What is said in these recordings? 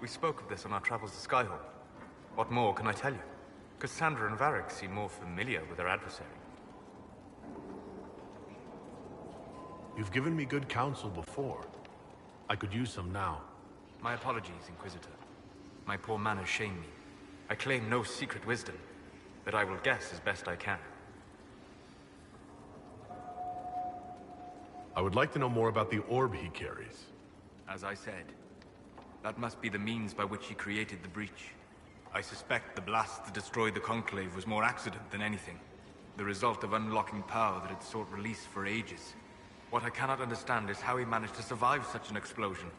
We spoke of this on our travels to Skyhood. What more can I tell you? Cassandra and Varric seem more familiar with their adversary. You've given me good counsel before. I could use some now. My apologies, Inquisitor. My poor manners shame me. I claim no secret wisdom, but I will guess as best I can. I would like to know more about the orb he carries. As I said, that must be the means by which he created the breach. I suspect the blast that destroyed the Conclave was more accident than anything. The result of unlocking power that had sought release for ages. What I cannot understand is how he managed to survive such an explosion.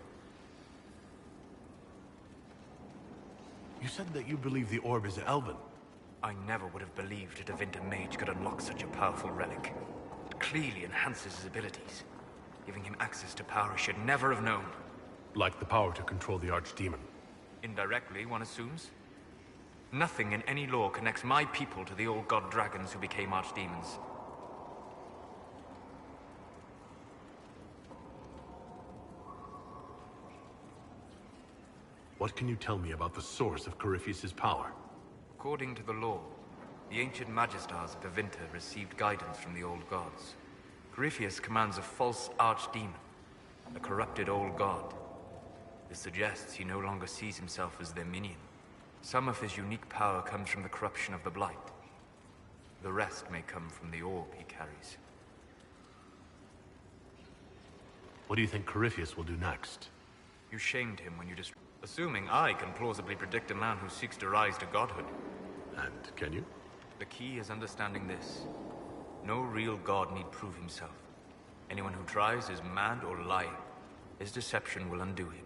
You said that you believe the orb is Elven. I never would have believed a Devinter mage could unlock such a powerful relic. It clearly enhances his abilities, giving him access to power he should never have known. Like the power to control the Archdemon. Indirectly, one assumes. Nothing in any lore connects my people to the old god dragons who became archdemons. What can you tell me about the source of Corypheus' power? According to the lore, the ancient Magistars of Devinter received guidance from the old gods. Corypheus commands a false archdemon, a corrupted old god. This suggests he no longer sees himself as their minion. Some of his unique power comes from the corruption of the Blight. The rest may come from the orb he carries. What do you think Corypheus will do next? You shamed him when you just... Assuming I can plausibly predict a man who seeks to rise to godhood. And can you? The key is understanding this. No real god need prove himself. Anyone who tries is mad or lying. His deception will undo him.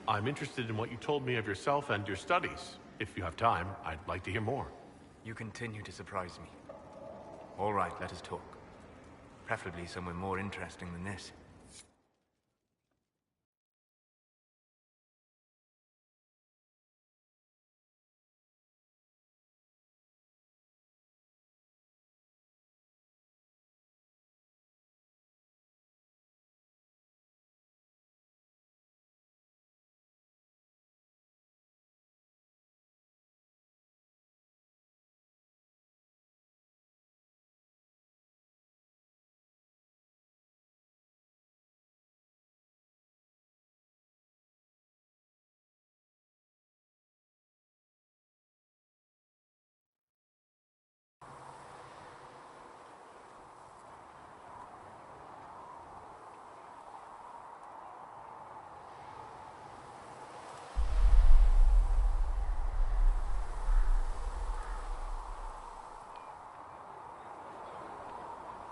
I'm interested in what you told me of yourself and your studies. If you have time, I'd like to hear more. You continue to surprise me. All right, let us talk. Preferably somewhere more interesting than this.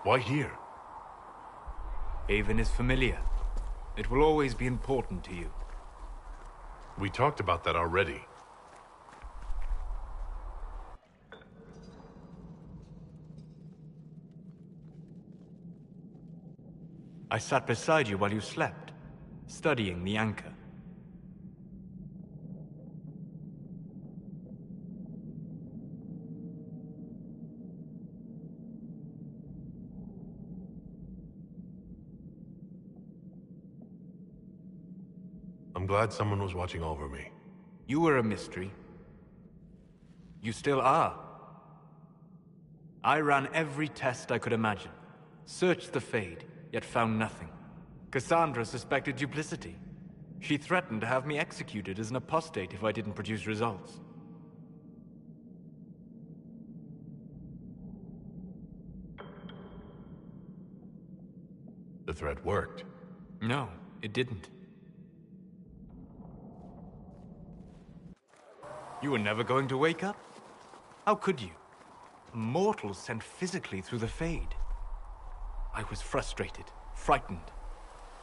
Why here? Haven is familiar. It will always be important to you. We talked about that already. I sat beside you while you slept, studying the anchor. I'm glad someone was watching over me. You were a mystery. You still are. I ran every test I could imagine. Searched the Fade, yet found nothing. Cassandra suspected duplicity. She threatened to have me executed as an apostate if I didn't produce results. The threat worked. No, it didn't. You were never going to wake up? How could you? A mortal sent physically through the Fade. I was frustrated, frightened.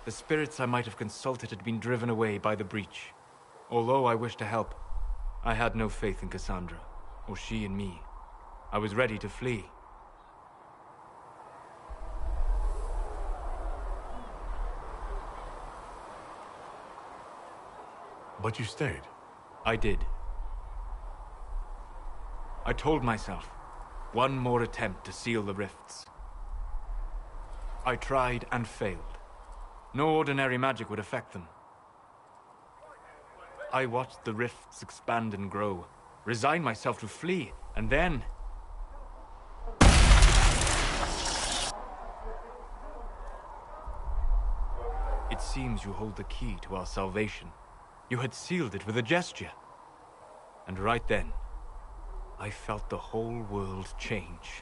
The spirits I might have consulted had been driven away by the breach. Although I wished to help, I had no faith in Cassandra, or she in me. I was ready to flee. But you stayed. I did. I told myself, One more attempt to seal the rifts. I tried and failed. No ordinary magic would affect them. I watched the rifts expand and grow, resigned myself to flee, and then... It seems you hold the key to our salvation. You had sealed it with a gesture. And right then, I felt the whole world change.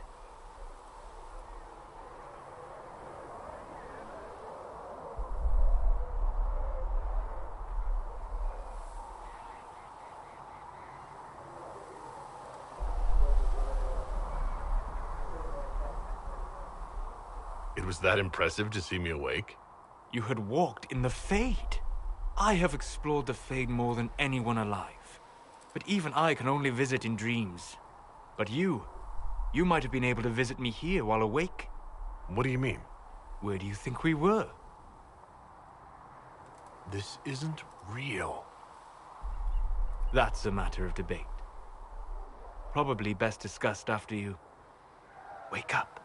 It was that impressive to see me awake? You had walked in the Fade. I have explored the Fade more than anyone alive. But even I can only visit in dreams. But you might have been able to visit me here while awake. What do you mean? Where do you think we were? This isn't real. That's a matter of debate. Probably best discussed after you wake up.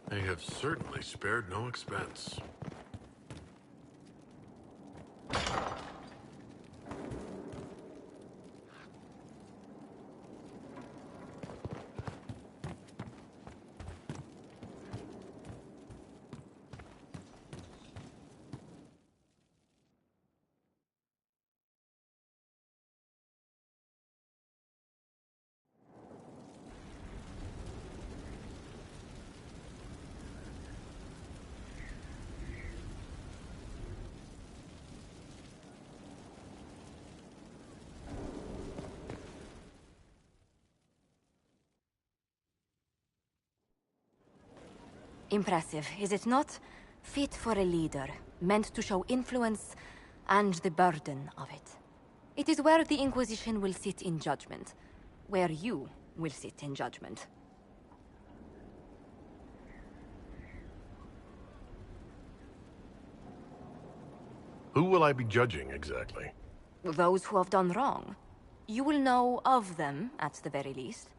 They have certainly spared no expense. Impressive, is it not? Fit for a leader, meant to show influence and the burden of it. It is where the Inquisition will sit in judgment. Where you will sit in judgment. Who will I be judging, exactly? Those who have done wrong. You will know of them, at the very least.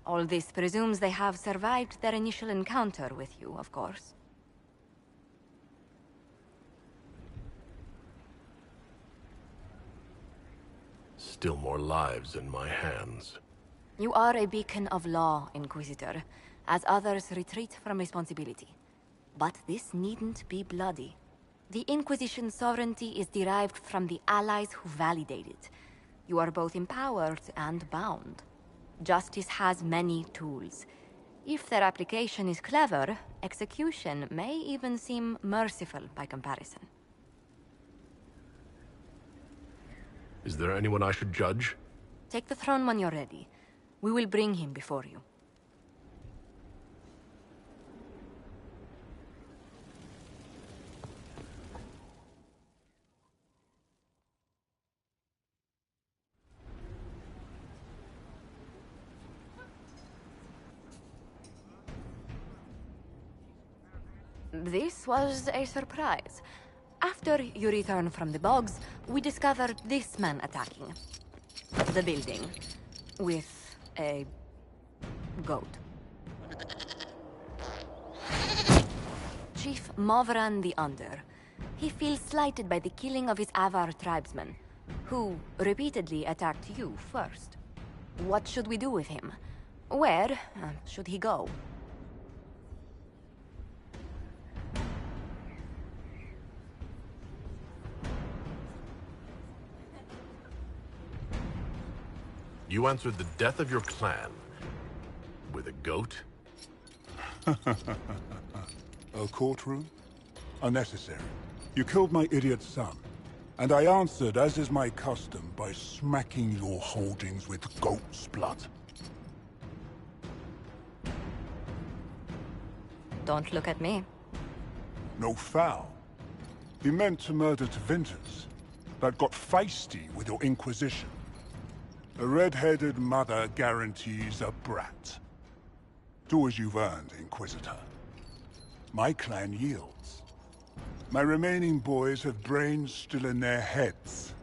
All this presumes they have survived their initial encounter with you, of course. Still more lives in my hands. You are a beacon of law, Inquisitor, as others retreat from responsibility. But this needn't be bloody. The Inquisition's sovereignty is derived from the allies who validate it. You are both empowered and bound. Justice has many tools. If their application is clever, execution may even seem merciful by comparison. Is there anyone I should judge? Take the throne when you're ready. We will bring him before you. This was a surprise. After you return from the bogs, we discovered this man attacking the building with a goat. Chief Movran the Under. He feels slighted by the killing of his Avar tribesmen, who repeatedly attacked you first. What should we do with him? Where should he go? You answered the death of your clan with a goat? A courtroom? Unnecessary. You killed my idiot son, and I answered, as is my custom, by smacking your holdings with goat's blood. Don't look at me. No foul. He meant to murder Tevinters, but got feisty with your Inquisition. A red-headed mother guarantees a brat. Do as you've earned, Inquisitor. My clan yields. My remaining boys have brains still in their heads.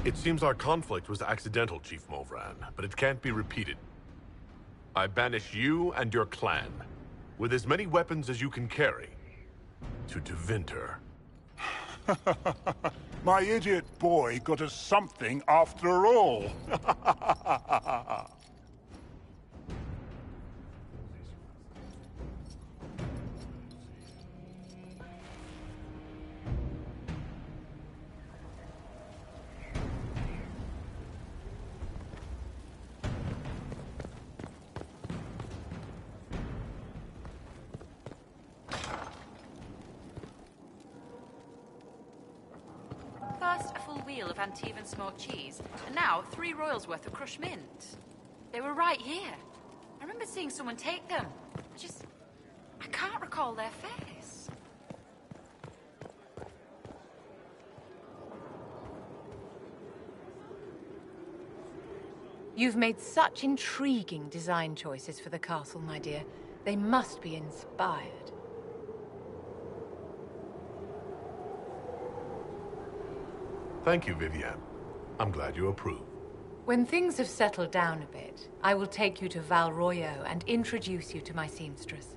It seems our conflict was accidental, Chief Movran, but it can't be repeated. I banish you and your clan, with as many weapons as you can carry, to Tevinter. My idiot boy got us something after all. First, a full wheel of Antivan smoked cheese, and now 3 royals worth of crushed mint. They were right here. I remember seeing someone take them. I can't recall their face. You've made such intriguing design choices for the castle, my dear. They must be inspired. Thank you, Vivienne. I'm glad you approve. When things have settled down a bit, I will take you to Val Royeaux and introduce you to my seamstress.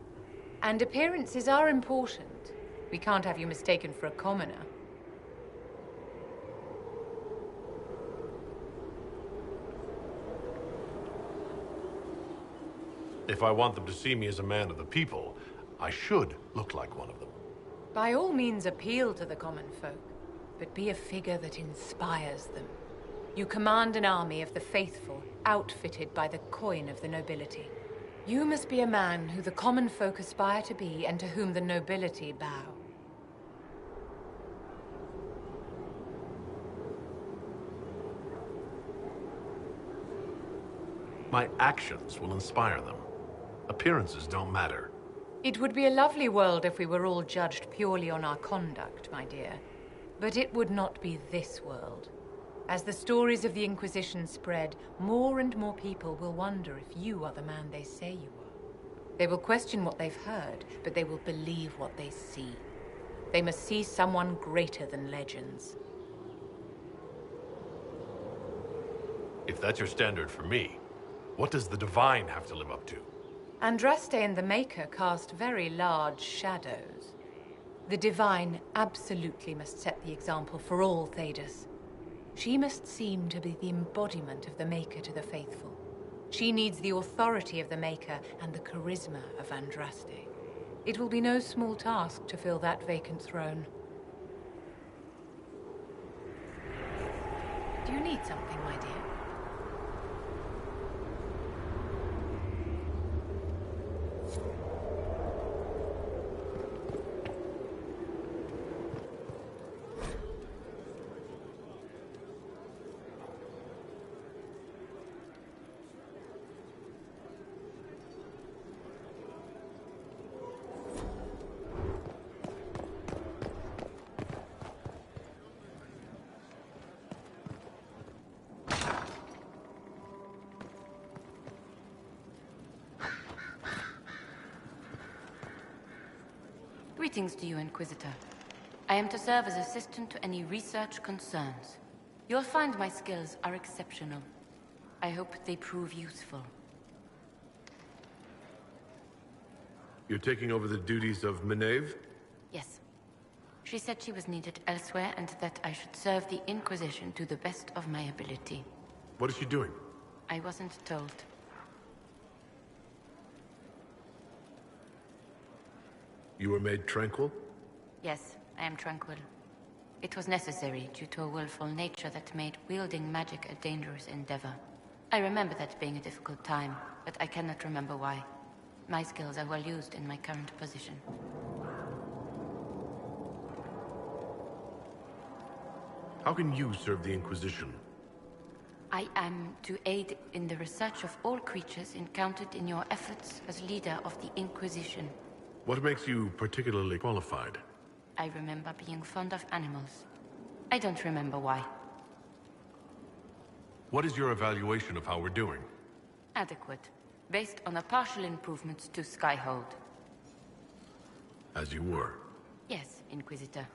And appearances are important. We can't have you mistaken for a commoner. If I want them to see me as a man of the people, I should look like one of them. By all means appeal to the common folk, but be a figure that inspires them. You command an army of the faithful, outfitted by the coin of the nobility. You must be a man who the common folk aspire to be and to whom the nobility bow. My actions will inspire them. Appearances don't matter. It would be a lovely world if we were all judged purely on our conduct, my dear. But it would not be this world. As the stories of the Inquisition spread, more and more people will wonder if you are the man they say you are. They will question what they've heard, but they will believe what they see. They must see someone greater than legends. If that's your standard for me, what does the Divine have to live up to? Andraste and the Maker cast very large shadows. The Divine absolutely must set the example for all Thedas. She must seem to be the embodiment of the Maker to the faithful. She needs the authority of the Maker and the charisma of Andraste. It will be no small task to fill that vacant throne. Do you need something, my dear? Greetings to you, Inquisitor. I am to serve as assistant to any research concerns. You'll find my skills are exceptional. I hope they prove useful. You're taking over the duties of Meneve? Yes. She said she was needed elsewhere and that I should serve the Inquisition to the best of my ability. What is she doing? I wasn't told. You were made tranquil? Yes, I am tranquil. It was necessary due to a willful nature that made wielding magic a dangerous endeavor. I remember that being a difficult time, but I cannot remember why. My skills are well used in my current position. How can you serve the Inquisition? I am to aid in the research of all creatures encountered in your efforts as leader of the Inquisition. What makes you particularly qualified? I remember being fond of animals. I don't remember why. What is your evaluation of how we're doing? Adequate, based on the partial improvements to Skyhood. As you were. Yes, Inquisitor.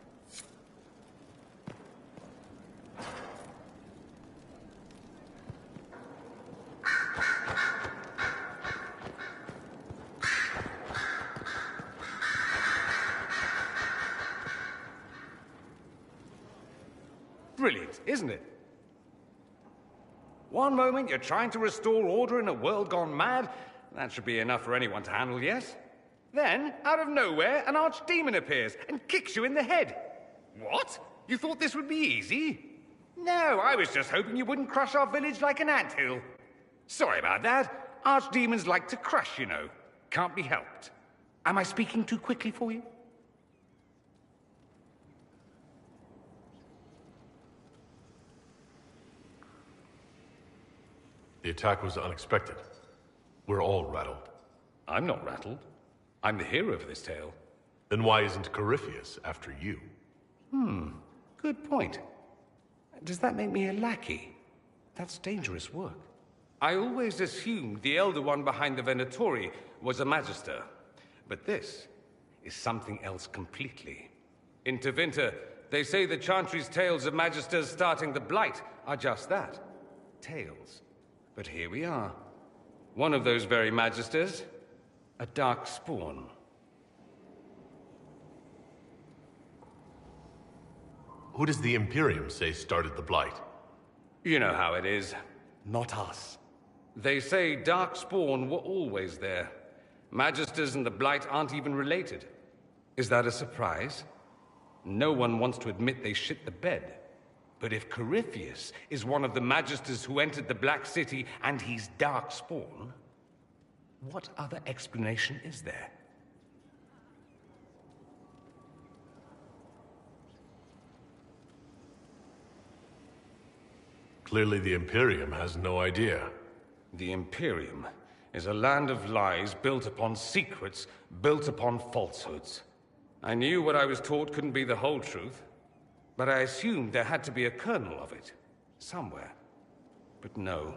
Brilliant, isn't it? One moment you're trying to restore order in a world gone mad. That should be enough for anyone to handle, yes? Then, out of nowhere, an archdemon appears and kicks you in the head. What? You thought this would be easy? No, I was just hoping you wouldn't crush our village like an anthill. Sorry about that. Archdemons like to crush, you know. Can't be helped. Am I speaking too quickly for you? The attack was unexpected. We're all rattled. I'm not rattled. I'm the hero of this tale. Then why isn't Corypheus after you? Good point. Does that make me a lackey? That's dangerous work. I always assumed the Elder One behind the Venatori was a Magister. But this is something else completely. In Tevinter, they say the Chantry's tales of Magisters starting the Blight are just that. Tales. But here we are. One of those very Magisters. A dark spawn. Who does the Imperium say started the Blight? You know how it is. Not us. They say Darkspawn were always there. Magisters and the Blight aren't even related. Is that a surprise? No one wants to admit they shit the bed. But if Corypheus is one of the Magisters who entered the Black City and he's Darkspawn, what other explanation is there? Clearly the Imperium has no idea. The Imperium is a land of lies built upon secrets, built upon falsehoods. I knew what I was taught couldn't be the whole truth, but I assumed there had to be a kernel of it, somewhere. But no,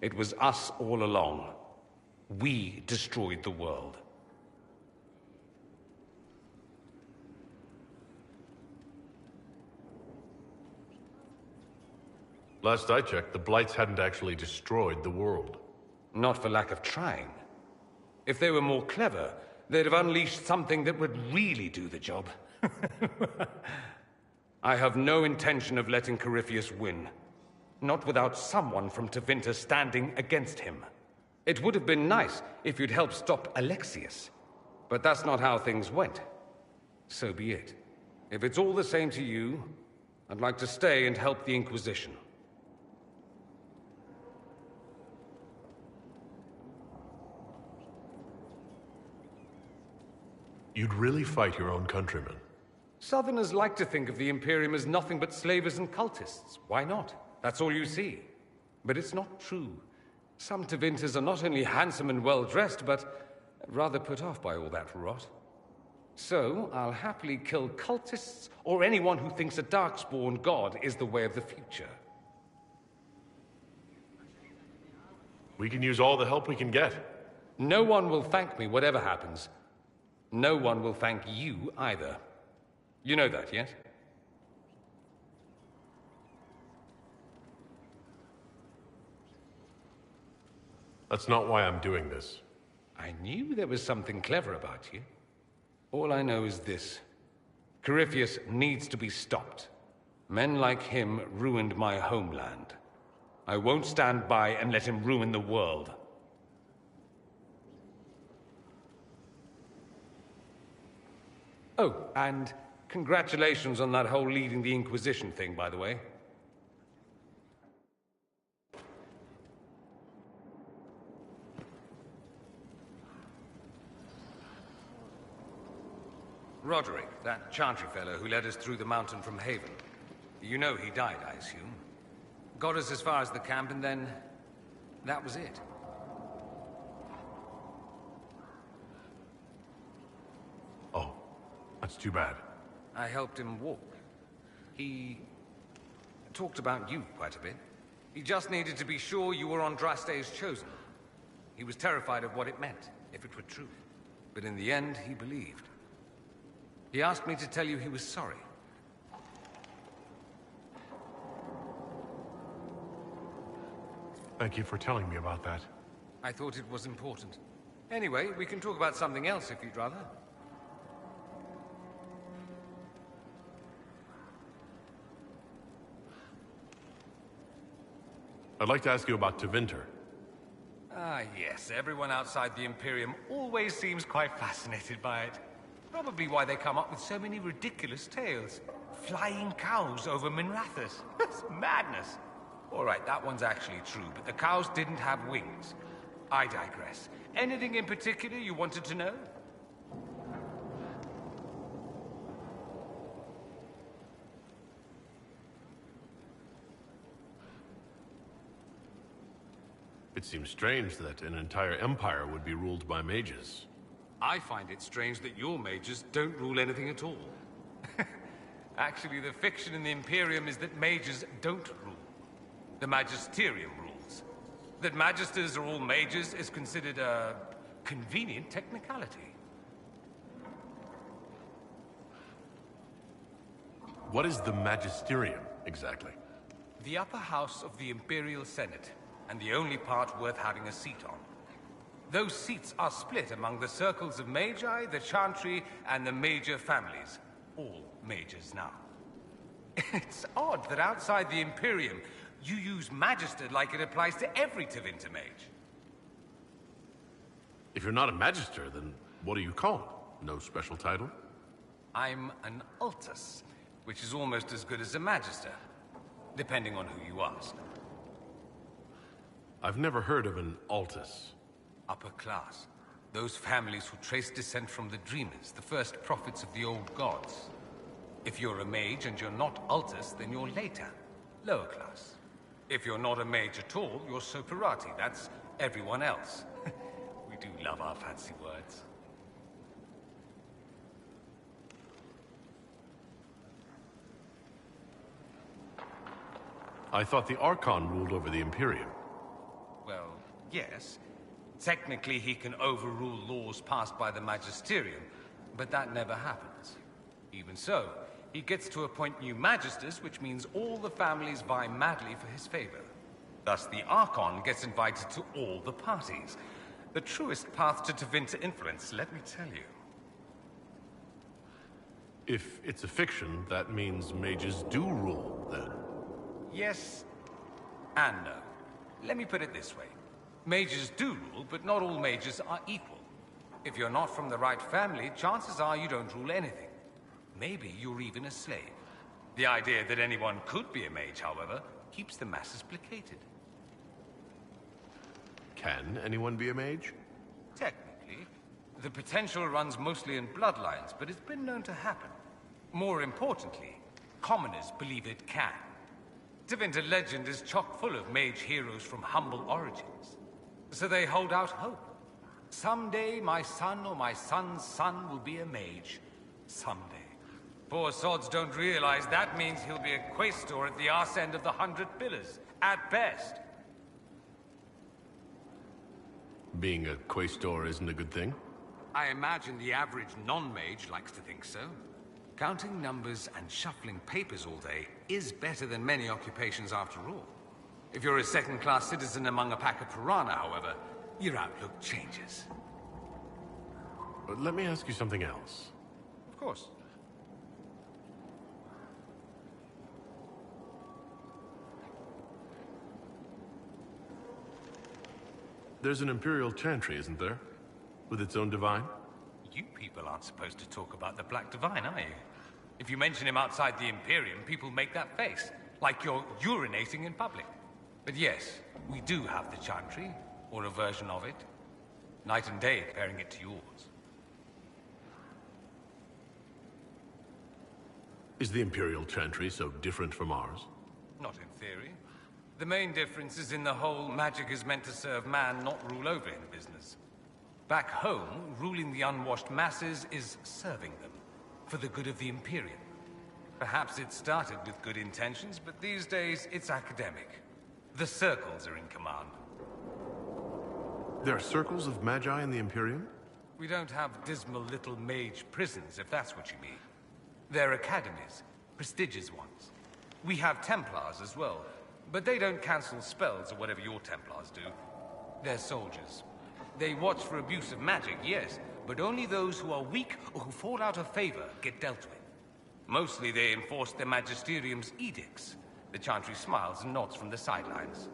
it was us all along. We destroyed the world. Last I checked, the Blights hadn't actually destroyed the world. Not for lack of trying. If they were more clever, they'd have unleashed something that would really do the job. I have no intention of letting Corypheus win. Not without someone from Tevinter standing against him. It would have been nice if you'd helped stop Alexius. But that's not how things went. So be it. If it's all the same to you, I'd like to stay and help the Inquisition. You'd really fight your own countrymen? Southerners like to think of the Imperium as nothing but slavers and cultists. Why not? That's all you see. But it's not true. Some Tevinters are not only handsome and well-dressed, but rather put off by all that rot. So, I'll happily kill cultists or anyone who thinks a Darkspawn god is the way of the future. We can use all the help we can get. No one will thank me, whatever happens. No one will thank you either. You know that, yes? That's not why I'm doing this. I knew there was something clever about you. All I know is this. Corypheus needs to be stopped. Men like him ruined my homeland. I won't stand by and let him ruin the world. Oh, and congratulations on that whole leading the Inquisition thing, by the way. Roderick, that Chantry fellow who led us through the mountain from Haven. You know he died, I assume. Got us as far as the camp, and then that was it. Oh, that's too bad. I helped him walk. He talked about you quite a bit. He just needed to be sure you were Andraste's chosen. He was terrified of what it meant, if it were true. But in the end, he believed. He asked me to tell you he was sorry. Thank you for telling me about that. I thought it was important. Anyway, we can talk about something else if you'd rather. I'd like to ask you about Tevinter. Ah, yes. Everyone outside the Imperium always seems quite fascinated by it. Probably why they come up with so many ridiculous tales. Flying cows over Minrathous. That's madness. All right, that one's actually true, but the cows didn't have wings. I digress. Anything in particular you wanted to know? It seems strange that an entire empire would be ruled by mages. I find it strange that your mages don't rule anything at all. Actually, the fiction in the Imperium is that mages don't rule. The Magisterium rules. That magisters are all mages is considered a convenient technicality. What is the Magisterium, exactly? The upper house of the Imperial Senate, and the only part worth having a seat on. Those seats are split among the circles of Magi, the Chantry, and the major families. All mages now. It's odd that outside the Imperium, you use Magister like it applies to every Tevinter mage. If you're not a Magister, then what are you called? No special title? I'm an Altus, which is almost as good as a Magister, depending on who you ask. I've never heard of an Altus. Upper class. Those families who trace descent from the Dreamers, the first prophets of the old gods. If you're a mage and you're not Altus, then you're later. Lower class. If you're not a mage at all, you're soperati. That's everyone else. We do love our fancy words. I thought the Archon ruled over the Imperium. Well, yes. Technically, he can overrule laws passed by the Magisterium, but that never happens. Even so, he gets to appoint new Magisters, which means all the families vie madly for his favor. Thus, the Archon gets invited to all the parties. The truest path to Tevinter influence, let me tell you. If it's a fiction, that means mages do rule, then. Yes and no. Let me put it this way. Mages do rule, but not all mages are equal. If you're not from the right family, chances are you don't rule anything. Maybe you're even a slave. The idea that anyone could be a mage, however, keeps the masses placated. Can anyone be a mage? Technically. The potential runs mostly in bloodlines, but it's been known to happen. More importantly, commoners believe it can. Tevinter legend is chock full of mage heroes from humble origins. So they hold out hope. Someday my son or my son's son will be a mage. Someday. Poor sods don't realize that means he'll be a quaestor at the arse end of the 100 Pillars, at best. Being a quaestor isn't a good thing? I imagine the average non-mage likes to think so. Counting numbers and shuffling papers all day is better than many occupations after all. If you're a second-class citizen among a pack of piranha, however, your outlook changes. But let me ask you something else. Of course. There's an Imperial Chantry, isn't there? With its own divine? You people aren't supposed to talk about the Black Divine, are you? If you mention him outside the Imperium, people make that face, like you're urinating in public. But yes, we do have the Chantry, or a version of it. Night and day comparing it to yours. Is the Imperial Chantry so different from ours? Not in theory. The main difference is in the whole magic is meant to serve man, not rule over him business. Back home, ruling the unwashed masses is serving them, for the good of the Imperium. Perhaps it started with good intentions, but these days it's academic. The circles are in command. There are circles of magi in the Imperium? We don't have dismal little mage prisons, if that's what you mean. They're academies, prestigious ones. We have Templars as well, but they don't cancel spells or whatever your Templars do. They're soldiers. They watch for abuse of magic, yes, but only those who are weak or who fall out of favor get dealt with. Mostly they enforce the Magisterium's edicts. The Chantry smiles and nods from the sidelines.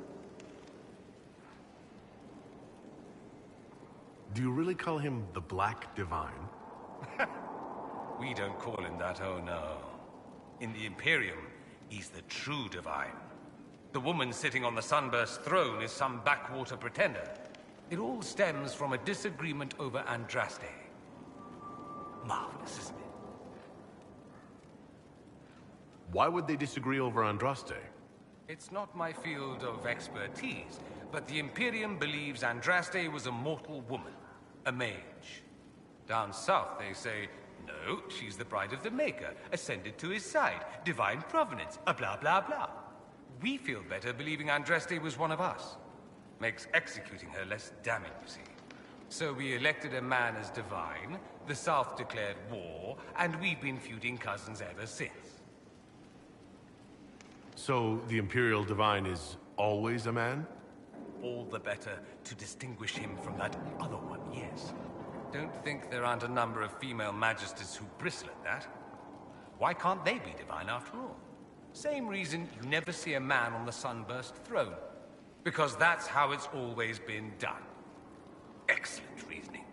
Do you really call him the Black Divine? We don't call him that, oh no. In the Imperium, he's the true divine. The woman sitting on the Sunburst throne is some backwater pretender. It all stems from a disagreement over Andraste. Marvelous, isn't it? Why would they disagree over Andraste? It's not my field of expertise, but the Imperium believes Andraste was a mortal woman, a mage. Down south, they say, no, she's the bride of the Maker, ascended to his side, divine provenance, a blah blah blah. We feel better believing Andraste was one of us. Makes executing her less damning, you see. So we elected a man as divine, the South declared war, and we've been feuding cousins ever since. So the Imperial Divine is always a man? All the better to distinguish him from that other one, yes. Don't think there aren't a number of female magisters who bristle at that. Why can't they be divine after all? Same reason you never see a man on the Sunburst throne. Because that's how it's always been done. Excellent reasoning.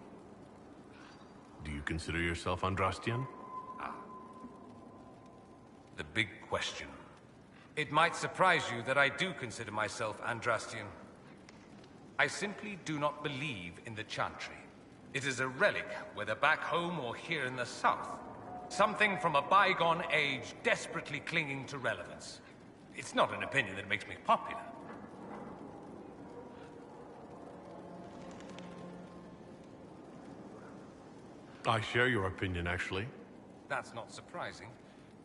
Do you consider yourself Andrastian? The big question. It might surprise you that I do consider myself Andrastian. I simply do not believe in the Chantry. It is a relic, whether back home or here in the south. Something from a bygone age desperately clinging to relevance. It's not an opinion that makes me popular. I share your opinion, actually. That's not surprising,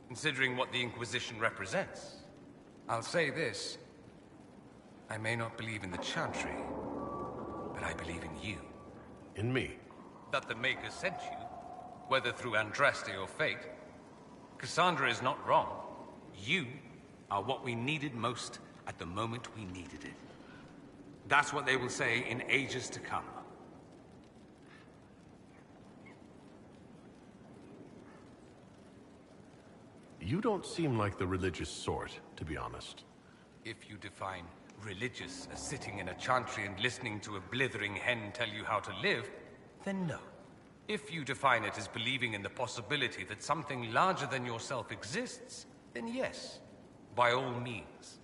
considering what the Inquisition represents. I'll say this. I may not believe in the Chantry, but I believe in you. In me? That the Maker sent you, whether through Andraste or fate. Cassandra is not wrong. You are what we needed most at the moment we needed it. That's what they will say in ages to come. You don't seem like the religious sort, to be honest. If you define religious as sitting in a chantry and listening to a blithering hen tell you how to live, then no. If you define it as believing in the possibility that something larger than yourself exists, then yes, by all means.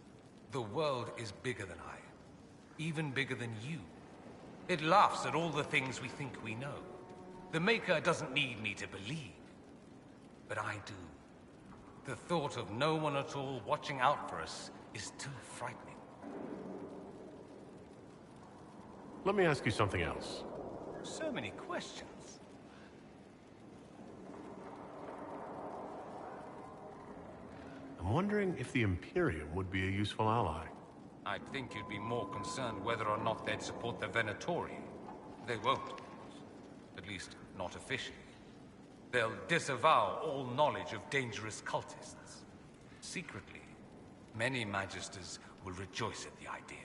The world is bigger than I, even bigger than you. It laughs at all the things we think we know. The Maker doesn't need me to believe, but I do. The thought of no one at all watching out for us is too frightening. Let me ask you something else. So many questions. I'm wondering if the Imperium would be a useful ally. I'd think you'd be more concerned whether or not they'd support the Venatori. They won't. At least, not officially. They'll disavow all knowledge of dangerous cultists. Secretly, many Magisters will rejoice at the idea.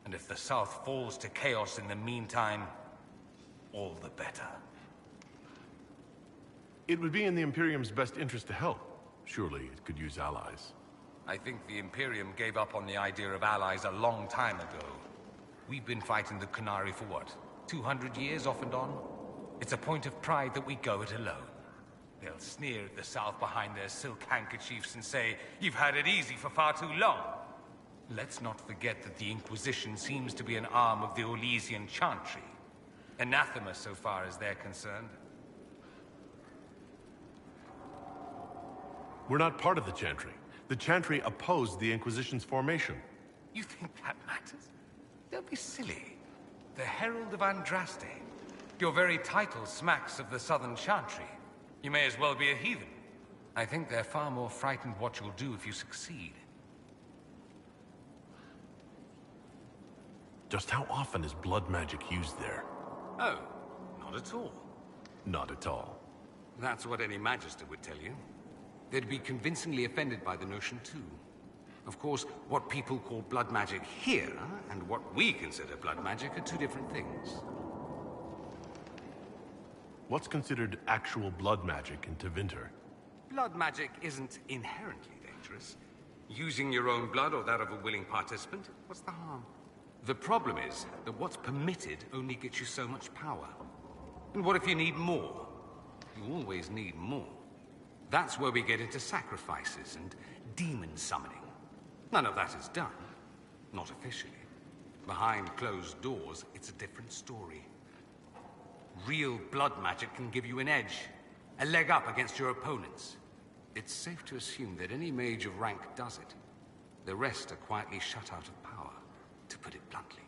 And if the South falls to chaos in the meantime, all the better. It would be in the Imperium's best interest to help. Surely it could use allies. I think the Imperium gave up on the idea of allies a long time ago. We've been fighting the Qunari for what, 200 years off and on? It's a point of pride that we go it alone. They'll sneer at the South behind their silk handkerchiefs and say, "You've had it easy for far too long." Let's not forget that the Inquisition seems to be an arm of the Orlesian Chantry. Anathema so far as they're concerned. We're not part of the Chantry. The Chantry opposed the Inquisition's formation. You think that matters? Don't be silly. The Herald of Andraste. Your very title smacks of the Southern Chantry. You may as well be a heathen. I think they're far more frightened what you'll do if you succeed. Just how often is blood magic used there? Oh, not at all. Not at all. That's what any Magister would tell you. They'd be convincingly offended by the notion, too. Of course, what people call blood magic here, and what we consider blood magic, are two different things. What's considered actual blood magic in Tevinter? Blood magic isn't inherently dangerous. Using your own blood or that of a willing participant, what's the harm? The problem is that what's permitted only gets you so much power. And what if you need more? You always need more. That's where we get into sacrifices and demon summoning. None of that is done. Not officially. Behind closed doors, it's a different story. Real blood magic can give you an edge, a leg up against your opponents. It's safe to assume that any mage of rank does it. The rest are quietly shut out of power, to put it bluntly.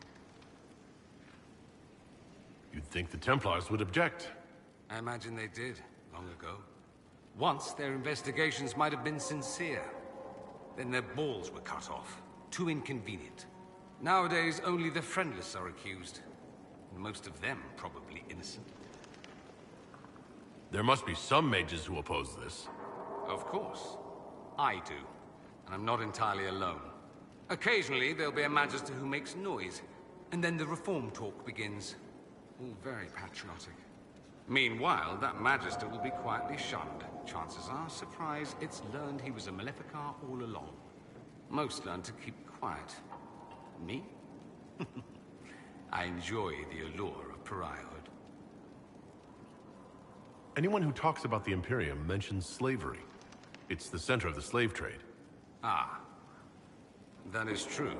You'd think the Templars would object. I imagine they did, long ago. Once, their investigations might have been sincere. Then their balls were cut off. Too inconvenient. Nowadays, only the friendless are accused. And most of them probably innocent. There must be some mages who oppose this. Of course. I do. And I'm not entirely alone. Occasionally, there'll be a Magister who makes noise. And then the reform talk begins. All very patriotic. Meanwhile, that Magister will be quietly shunned. Chances are, surprise, it's learned he was a Maleficar all along. Most learn to keep quiet. Me? I enjoy the allure of pariahhood. Anyone who talks about the Imperium mentions slavery. It's the center of the slave trade. Ah. That is true.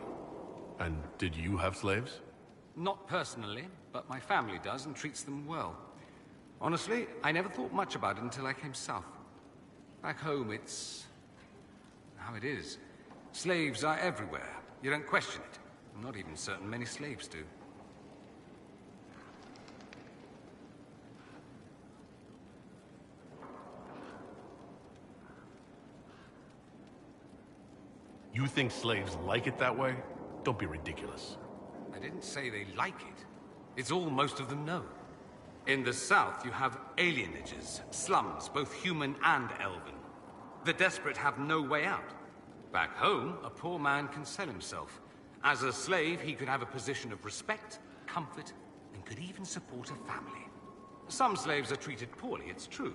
And did you have slaves? Not personally, but my family does and treats them well. Honestly, I never thought much about it until I came south. Back home, it's how it is. Slaves are everywhere. You don't question it. I'm not even certain many slaves do. You think slaves like it that way? Don't be ridiculous. I didn't say they like it. It's all most of them know. In the south, you have alienages, slums, both human and elven. The desperate have no way out. Back home, a poor man can sell himself. As a slave, he could have a position of respect, comfort, and could even support a family. Some slaves are treated poorly, it's true.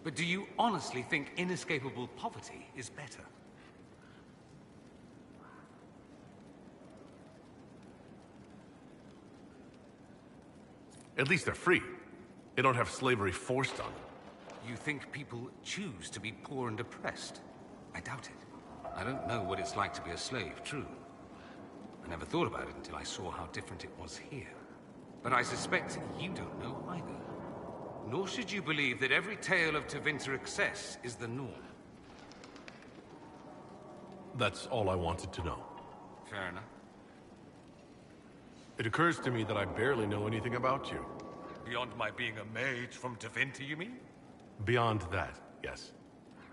But do you honestly think inescapable poverty is better? At least they're free. They don't have slavery forced on them. You think people choose to be poor and oppressed? I doubt it. I don't know what it's like to be a slave, true. I never thought about it until I saw how different it was here. But I suspect you don't know either. Nor should you believe that every tale of Tevinter excess is the norm. That's all I wanted to know. Fair enough. It occurs to me that I barely know anything about you. Beyond my being a mage from Tevinter, you mean? Beyond that, yes.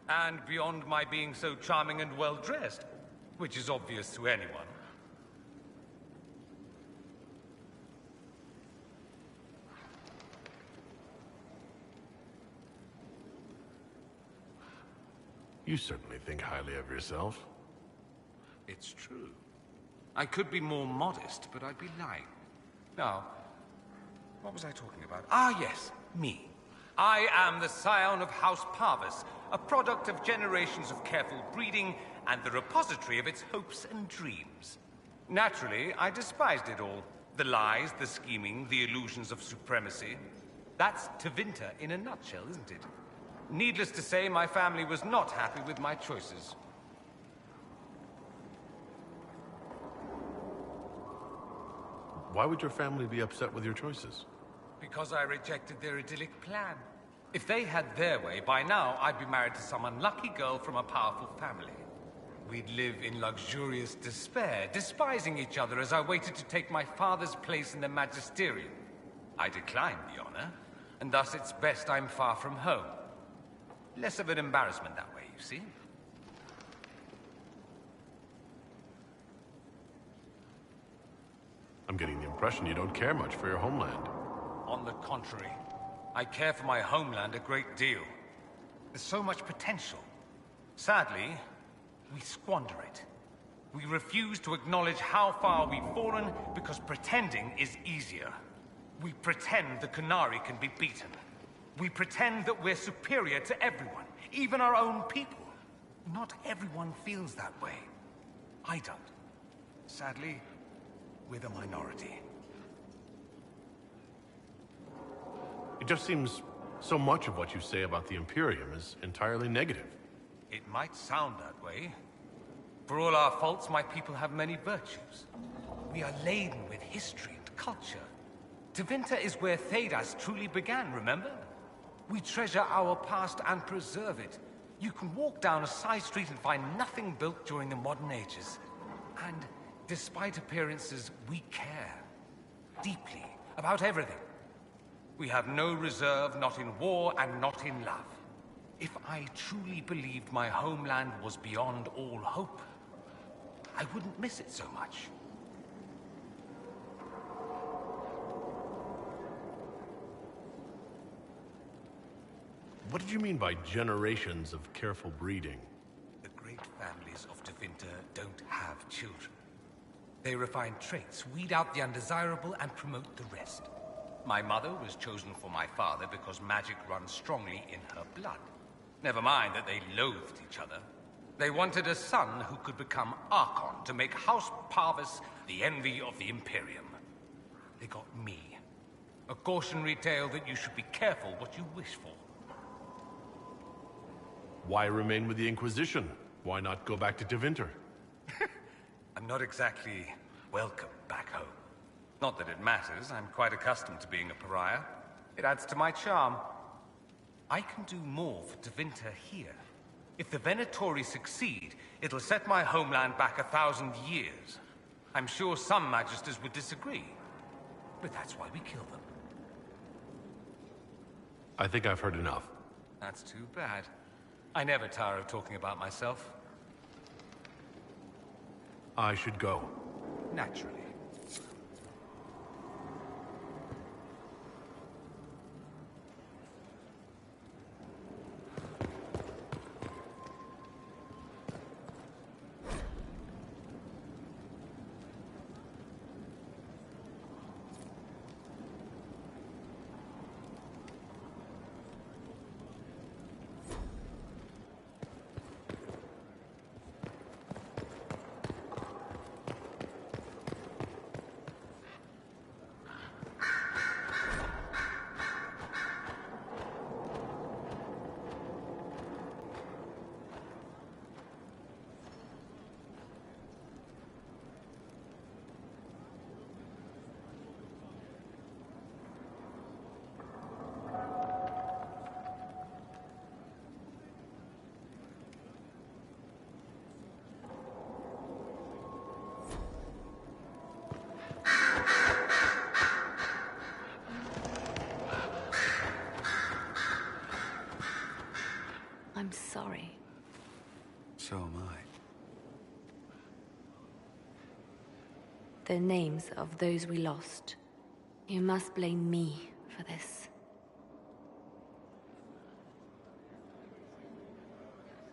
And beyond my being so charming and well-dressed, which is obvious to anyone. You certainly think highly of yourself. It's true. I could be more modest, but I'd be lying. Now, what was I talking about? Ah, yes, me. I am the scion of House Parvis, a product of generations of careful breeding and the repository of its hopes and dreams. Naturally, I despised it all. The lies, the scheming, the illusions of supremacy. That's Tevinter in a nutshell, isn't it? Needless to say, my family was not happy with my choices. Why would your family be upset with your choices? Because I rejected their idyllic plan. If they had their way, by now I'd be married to some unlucky girl from a powerful family. We'd live in luxurious despair, despising each other as I waited to take my father's place in the magisterium. I declined the honor, and thus it's best I'm far from home. Less of an embarrassment that way, you see. I'm getting the impression you don't care much for your homeland. On the contrary, I care for my homeland a great deal. There's so much potential. Sadly, we squander it. We refuse to acknowledge how far we've fallen because pretending is easier. We pretend the Qunari can be beaten. We pretend that we're superior to everyone, even our own people. Not everyone feels that way. I don't. Sadly, we're the minority. It just seems so much of what you say about the Imperium is entirely negative. It might sound that way. For all our faults, my people have many virtues. We are laden with history and culture. Tevinter is where Thedas truly began, remember? We treasure our past and preserve it. You can walk down a side street and find nothing built during the modern ages. And despite appearances, we care. Deeply. About everything. We have no reserve, not in war and not in love. If I truly believed my homeland was beyond all hope, I wouldn't miss it so much. What did you mean by generations of careful breeding? The great families of Tevinter don't have children. They refine traits, weed out the undesirable, and promote the rest. My mother was chosen for my father because magic runs strongly in her blood. Never mind that they loathed each other. They wanted a son who could become Archon to make House Parvis the envy of the Imperium. They got me. A cautionary tale that you should be careful what you wish for. Why remain with the Inquisition? Why not go back to Tevinter? I'm not exactly welcome back home. Not that it matters, I'm quite accustomed to being a pariah. It adds to my charm. I can do more for Tevinter here. If the Venatori succeed, it'll set my homeland back 1,000 years. I'm sure some Magisters would disagree. But that's why we kill them. I think I've heard enough. That's too bad. I never tire of talking about myself. I should go. Naturally. I'm sorry. So am I. The names of those we lost. You must blame me for this.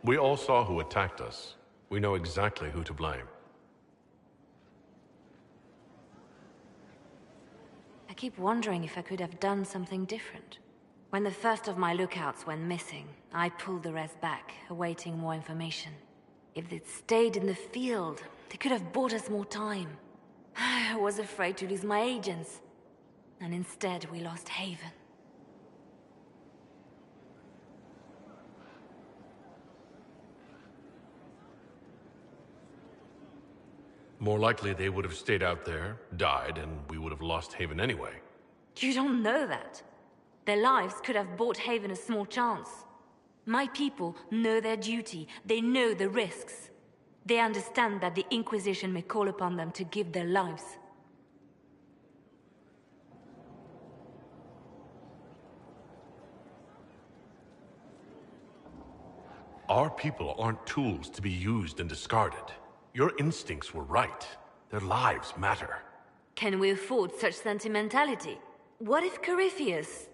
We all saw who attacked us. We know exactly who to blame. I keep wondering if I could have done something different. When the first of my lookouts went missing, I pulled the rest back, awaiting more information. If they'd stayed in the field, they could have bought us more time. I was afraid to lose my agents. And instead, we lost Haven. More likely they would have stayed out there, died, and we would have lost Haven anyway. You don't know that. Their lives could have bought Haven a small chance. My people know their duty. They know the risks. They understand that the Inquisition may call upon them to give their lives. Our people aren't tools to be used and discarded. Your instincts were right. Their lives matter. Can we afford such sentimentality? What if Corypheus...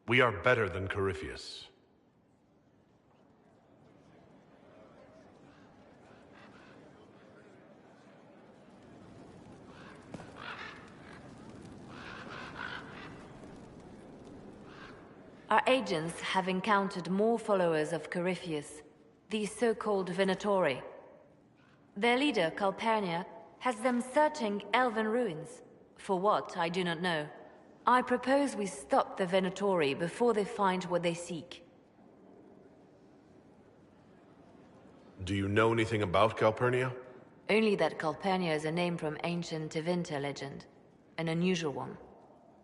We are better than Corypheus. Our agents have encountered more followers of Corypheus, these so-called Venatori. Their leader, Calpurnia, has them searching elven ruins. For what, I do not know. I propose we stop the Venatori before they find what they seek. Do you know anything about Calpurnia? Only that Calpurnia is a name from ancient Tevinter legend. An unusual one.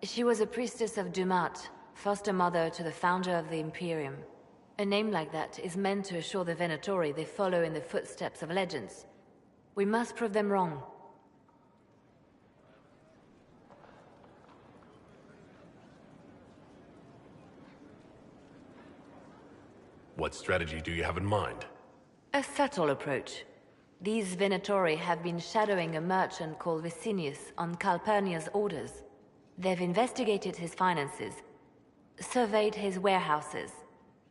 She was a priestess of Dumat, foster mother to the founder of the Imperium. A name like that is meant to assure the Venatori they follow in the footsteps of legends. We must prove them wrong. What strategy do you have in mind? A subtle approach. These Venatori have been shadowing a merchant called Vicinius on Calpurnia's orders. They've investigated his finances, surveyed his warehouses.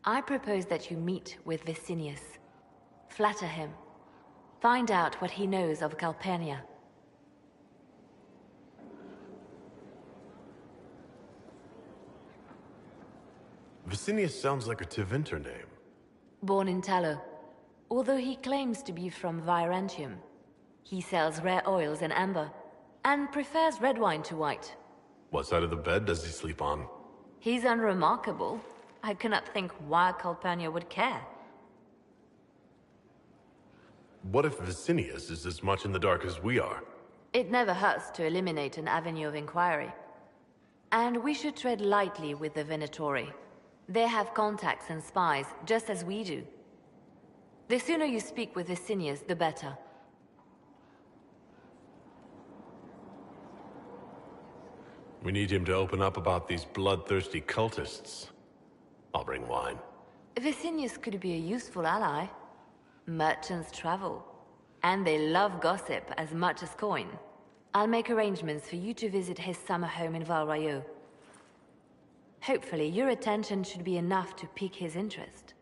I propose that you meet with Vicinius. Flatter him. Find out what he knows of Calpurnia. Vicinius sounds like a Tevinter name. Born in Tallow. Although he claims to be from Virantium, he sells rare oils and amber, and prefers red wine to white. What side of the bed does he sleep on? He's unremarkable. I cannot think why Calpurnia would care. What if Vicinius is as much in the dark as we are? It never hurts to eliminate an avenue of inquiry. And we should tread lightly with the Venatori. They have contacts and spies, just as we do. The sooner you speak with Vicinius, the better. We need him to open up about these bloodthirsty cultists. I'll bring wine. Vicinius could be a useful ally. Merchants travel, and they love gossip as much as coin. I'll make arrangements for you to visit his summer home in Val Royeaux. Hopefully, your attention should be enough to pique his interest.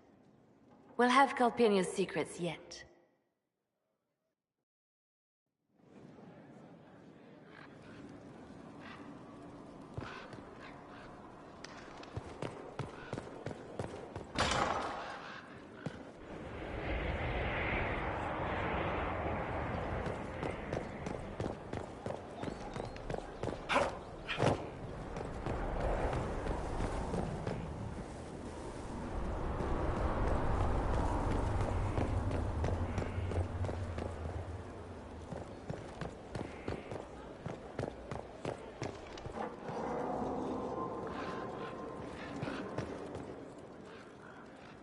We'll have Calpurnia's secrets yet.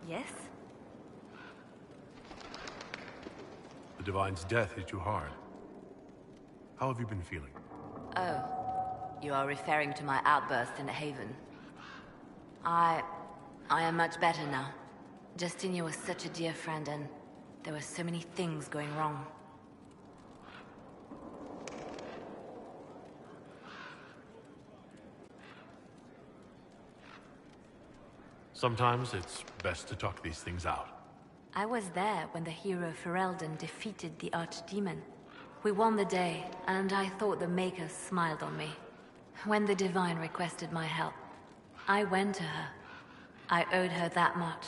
Yes? The Divine's death hit you hard. How have you been feeling? Oh, you are referring to my outburst in Haven. I am much better now. Justinia was such a dear friend, and there were so many things going wrong. Sometimes it's best to talk these things out. I was there when the hero Ferelden defeated the Archdemon. We won the day, and I thought the Maker smiled on me. When the Divine requested my help, I went to her. I owed her that much.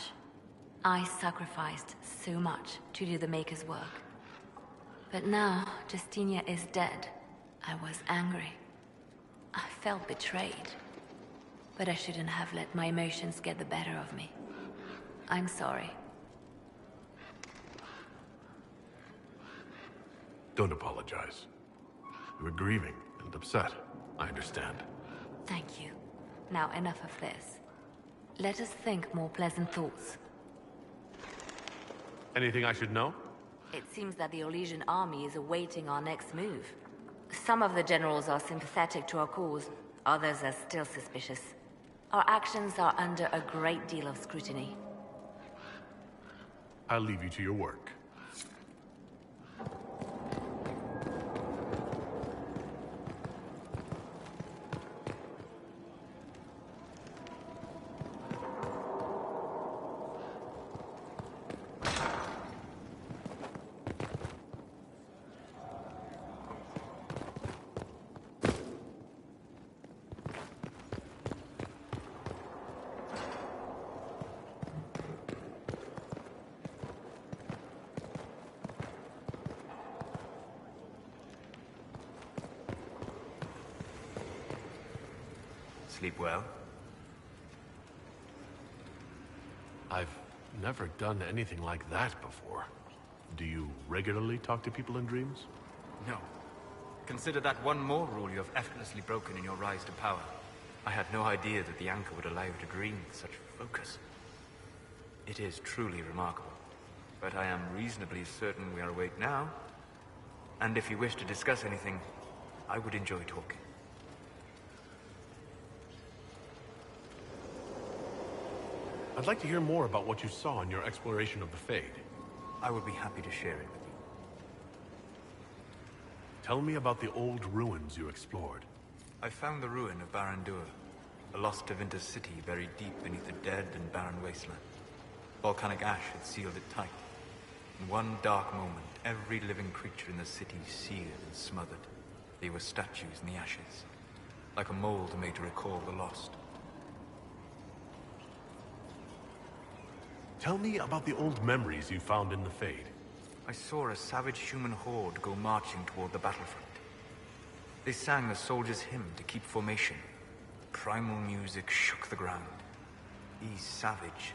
I sacrificed so much to do the Maker's work. But now, Justinia is dead. I was angry. I felt betrayed. But I shouldn't have let my emotions get the better of me. I'm sorry. Don't apologize. You were grieving and upset. I understand. Thank you. Now enough of this. Let us think more pleasant thoughts. Anything I should know? It seems that the Orlesian army is awaiting our next move. Some of the generals are sympathetic to our cause, others are still suspicious. Our actions are under a great deal of scrutiny. I'll leave you to your work. Sleep well? I've never done anything like that before. Do you regularly talk to people in dreams? No. Consider that one more rule you have effortlessly broken in your rise to power. I had no idea that the anchor would allow you to dream with such focus. It is truly remarkable. But I am reasonably certain we are awake now. And if you wish to discuss anything, I would enjoy talking. I'd like to hear more about what you saw in your exploration of the Fade. I would be happy to share it with you. Tell me about the old ruins you explored. I found the ruin of Barandur, a lost Tevinter city buried deep beneath a dead and barren wasteland. Volcanic ash had sealed it tight. In one dark moment, every living creature in the city seared and smothered. They were statues in the ashes, like a mold made to recall the lost. Tell me about the old memories you found in the Fade. I saw a savage human horde go marching toward the battlefront. They sang a soldier's hymn to keep formation. Primal music shook the ground. These savage,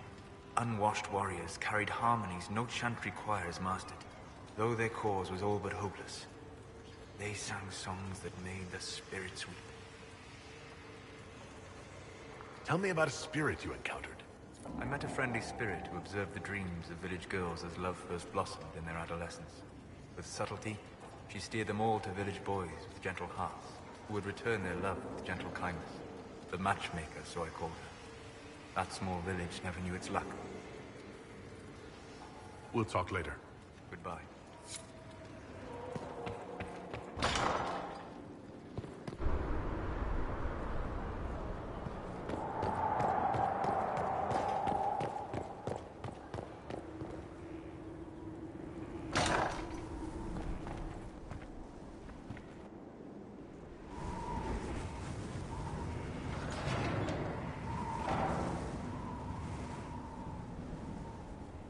unwashed warriors carried harmonies no chantry choirs mastered. Though their cause was all but hopeless, they sang songs that made the spirits weep. Tell me about a spirit you encountered. I met a friendly spirit who observed the dreams of village girls as love first blossomed in their adolescence. With subtlety, she steered them all to village boys with gentle hearts, who would return their love with gentle kindness. The matchmaker, so I called her. That small village never knew its luck. We'll talk later. Goodbye.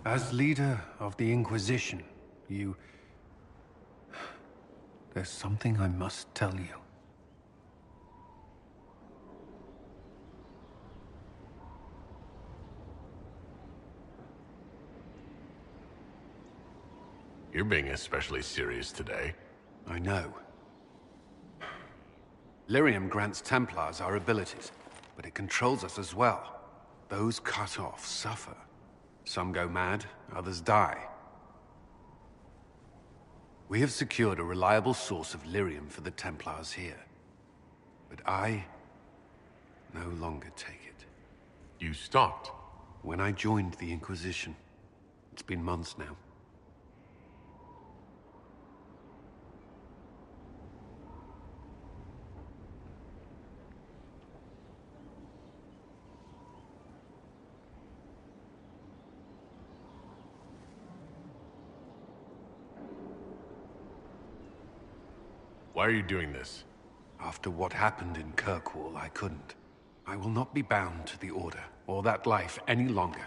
As leader of the Inquisition, there's something I must tell you. You're being especially serious today. I know. Lyrium grants Templars our abilities, but it controls us as well. Those cut off suffer. Some go mad, others die. We have secured a reliable source of lyrium for the Templars here. But I no longer take it. You stopped? When I joined the Inquisition. It's been months now. Why are you doing this? After what happened in Kirkwall, I couldn't. I will not be bound to the Order, or that life any longer.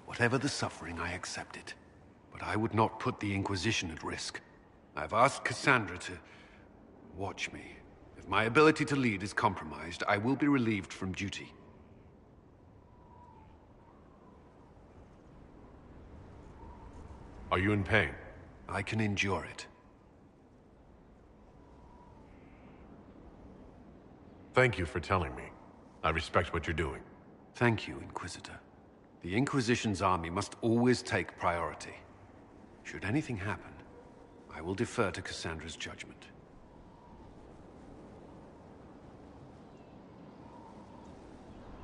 Whatever the suffering, I accept it. But I would not put the Inquisition at risk. I've asked Cassandra to watch me. If my ability to lead is compromised, I will be relieved from duty. Are you in pain? I can endure it. Thank you for telling me. I respect what you're doing. Thank you, Inquisitor. The Inquisition's army must always take priority. Should anything happen, I will defer to Cassandra's judgment.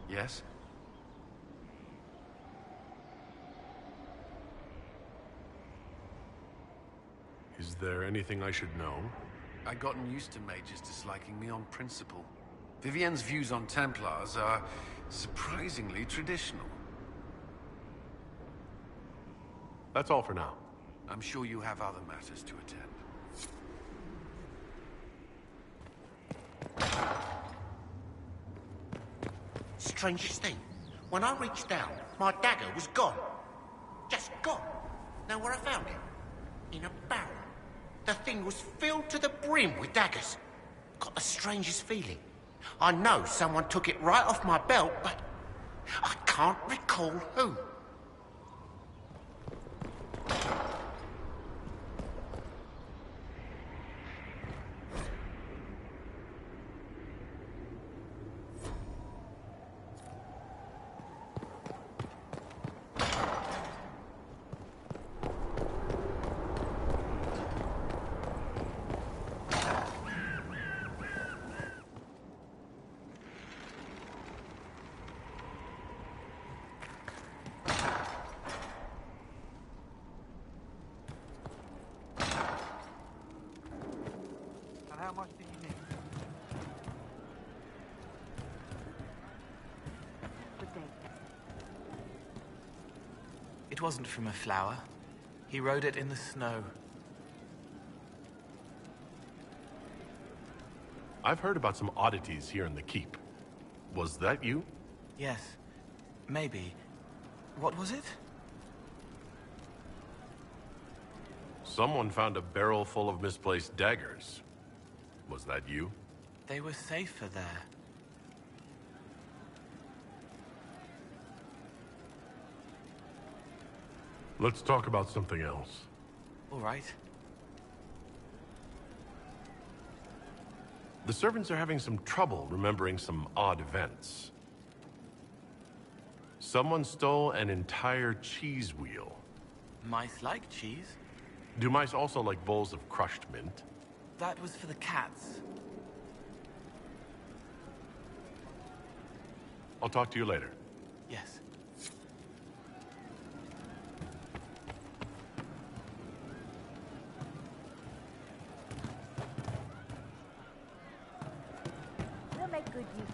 Yes? Is there anything I should know? I'd gotten used to mages disliking me on principle. Vivienne's views on Templars are surprisingly traditional. That's all for now. I'm sure you have other matters to attend. Strangest thing, when I reached down, my dagger was gone. Just gone. Know where I found it? In a barrel. The thing was filled to the brim with daggers. Got the strangest feeling. I know someone took it right off my belt, but I can't recall who. How much did you need? Good day. It wasn't from a flower. He wrote it in the snow. I've heard about some oddities here in the keep. Was that you? Yes. Maybe. What was it? Someone found a barrel full of misplaced daggers. Was that you? They were safer there. Let's talk about something else. All right. The servants are having some trouble remembering some odd events. Someone stole an entire cheese wheel. Mice like cheese. Do mice also like bowls of crushed mint? That was for the cats. I'll talk to you later. Yes. We'll make good use.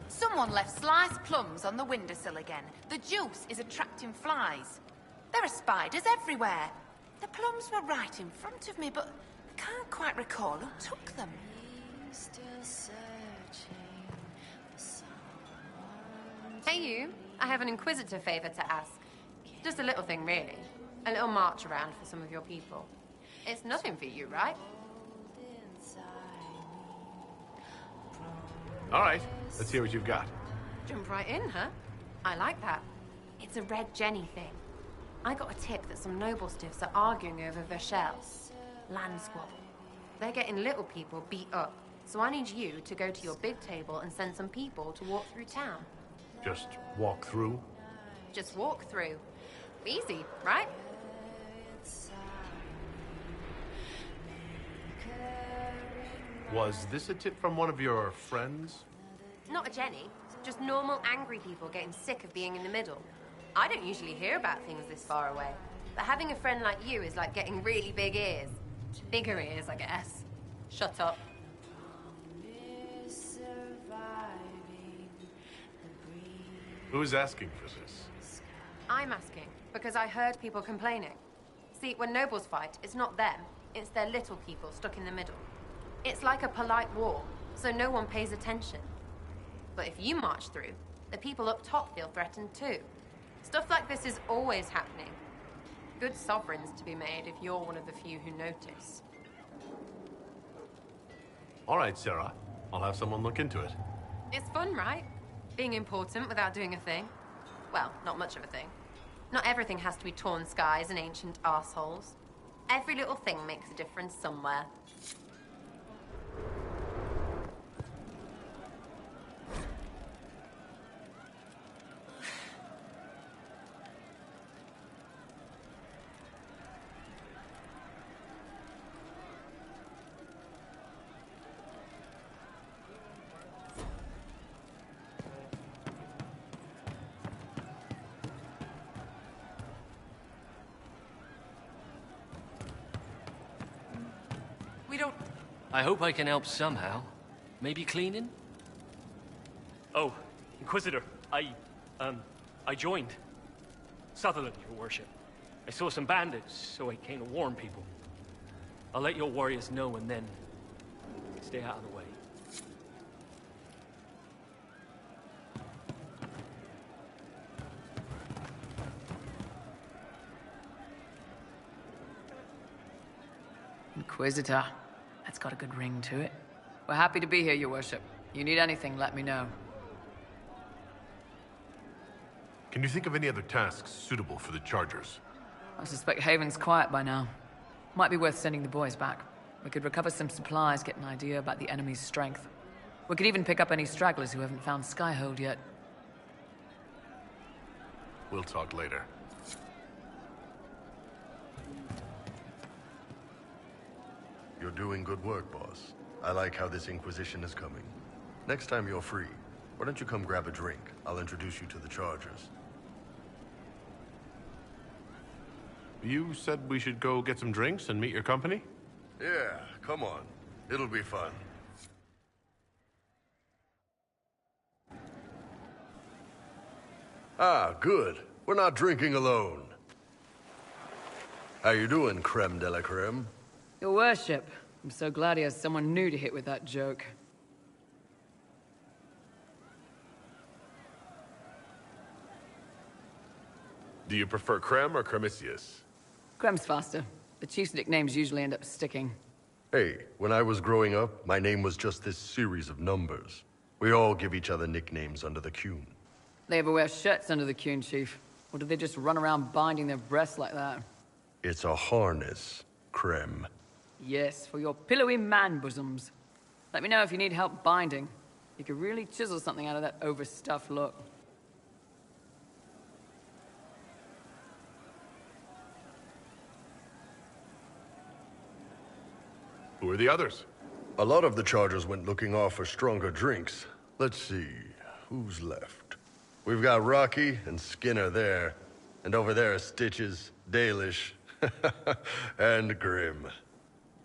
Someone left sliced plums on the windowsill again. The juice is attracting flies. There are spiders everywhere. The plums were right in front of me, but I can't quite recall who took them. Hey you, I have an inquisitor favor to ask. Just a little thing, really. A little march around for some of your people. It's nothing for you, right? All right, let's hear what you've got. Jump right in, huh? I like that. It's a Red Jenny thing. I got a tip that some noble stiffs are arguing over Verschel's land squabble. They're getting little people beat up, so I need you to go to your big table and send some people to walk through town. Just walk through? Just walk through. Easy, right? Was this a tip from one of your friends? Not a Jenny, just normal angry people getting sick of being in the middle. I don't usually hear about things this far away, but having a friend like you is like getting really big ears. Bigger ears, I guess. Shut up. Who's asking for this? I'm asking, because I heard people complaining. See, when nobles fight, it's not them, it's their little people stuck in the middle. It's like a polite war, so no one pays attention. But if you march through, the people up top feel threatened too. Stuff like this is always happening. Good sovereigns to be made if you're one of the few who notice. All right, Sarah. I'll have someone look into it. It's fun, right? Being important without doing a thing. Well, not much of a thing. Not everything has to be torn skies and ancient arseholes. Every little thing makes a difference somewhere. I hope I can help somehow. Maybe cleaning? Oh, Inquisitor, I joined. Sutherland, your worship. I saw some bandits, so I came to warn people. I'll let your warriors know and then stay out of the way. Inquisitor. That's got a good ring to it. We're happy to be here, your worship. You need anything, let me know. Can you think of any other tasks suitable for the Chargers? I suspect Haven's quiet by now. Might be worth sending the boys back. We could recover some supplies, get an idea about the enemy's strength. We could even pick up any stragglers who haven't found Skyhood yet. We'll talk later. You're doing good work, boss. I like how this Inquisition is coming. Next time you're free, why don't you come grab a drink? I'll introduce you to the Chargers. You said we should go get some drinks and meet your company? Yeah, come on. It'll be fun. Ah, good. We're not drinking alone. How you doing, creme de la creme? Your worship, I'm so glad he has someone new to hit with that joke. Do you prefer Creme or Cremisius? Crem's faster. The chief's nicknames usually end up sticking. Hey, when I was growing up, my name was just this series of numbers. We all give each other nicknames under the Qun. They ever wear shirts under the Qun, Chief? Or do they just run around binding their breasts like that? It's a harness, Creme. Yes, for your pillowy man bosoms. Let me know if you need help binding. You could really chisel something out of that overstuffed look. Who are the others? A lot of the Chargers went looking off for stronger drinks. Let's see, who's left? We've got Rocky and Skinner there. And over there are Stitches, Dalish, and Grim.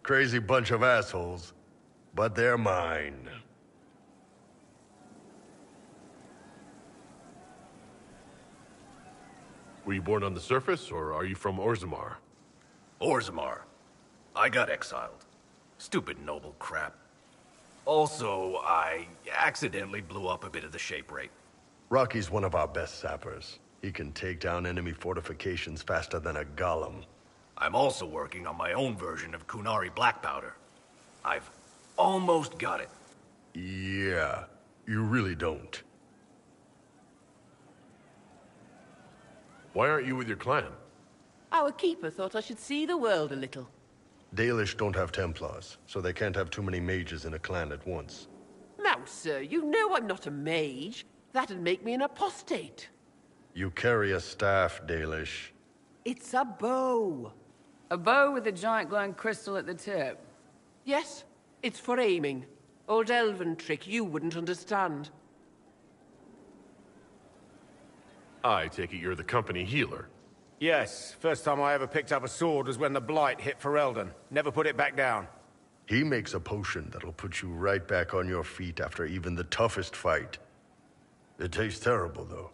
Crazy bunch of assholes, but they're mine. Were you born on the surface, or are you from Orzammar? Orzammar. I got exiled. Stupid noble crap. Also, I accidentally blew up a bit of the shape rate. Rocky's one of our best sappers. He can take down enemy fortifications faster than a golem. I'm also working on my own version of Kunari black powder. I've almost got it. Yeah, you really don't. Why aren't you with your clan? Our keeper thought I should see the world a little. Dalish don't have Templars, so they can't have too many mages in a clan at once. Now, sir, you know I'm not a mage. That'd make me an apostate. You carry a staff, Dalish. It's a bow. A bow with a giant glowing crystal at the tip. Yes, it's for aiming. Old elven trick you wouldn't understand. I take it you're the company healer. Yes, first time I ever picked up a sword was when the Blight hit Ferelden. Never put it back down. He makes a potion that'll put you right back on your feet after even the toughest fight. It tastes terrible, though.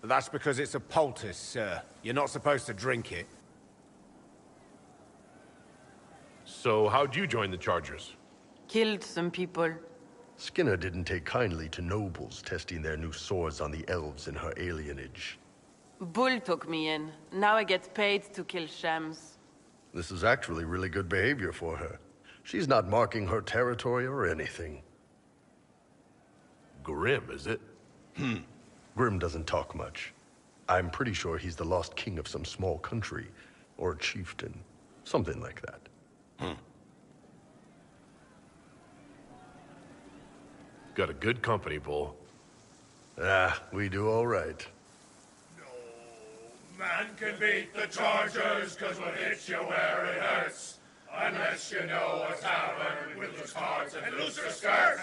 That's because it's a poultice, sir. You're not supposed to drink it. So how'd you join the Chargers? Killed some people. Skinner didn't take kindly to nobles testing their new swords on the elves in her alienage. Bull took me in. Now I get paid to kill shams. This is actually really good behavior for her. She's not marking her territory or anything. Grim, is it? Grim doesn't talk much. I'm pretty sure he's the lost king of some small country, or chieftain. Something like that. Got a good company, Bull. We do all right. Man can beat the Chargers, 'cause we'll hit you where it hurts. Unless you know a tavern with loose cards and looser skirts.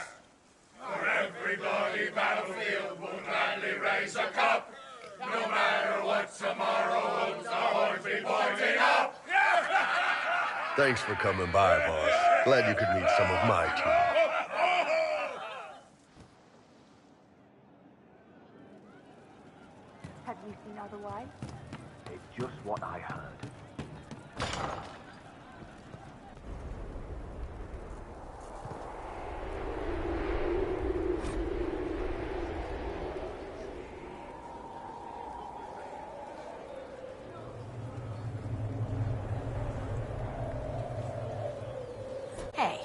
For every bloody battlefield will gladly raise a cup. No matter what tomorrow holds, our horns be pointing up. Thanks for coming by, boss. Glad you could meet some of my team. Have you seen otherwise? It's just what I heard. Hey.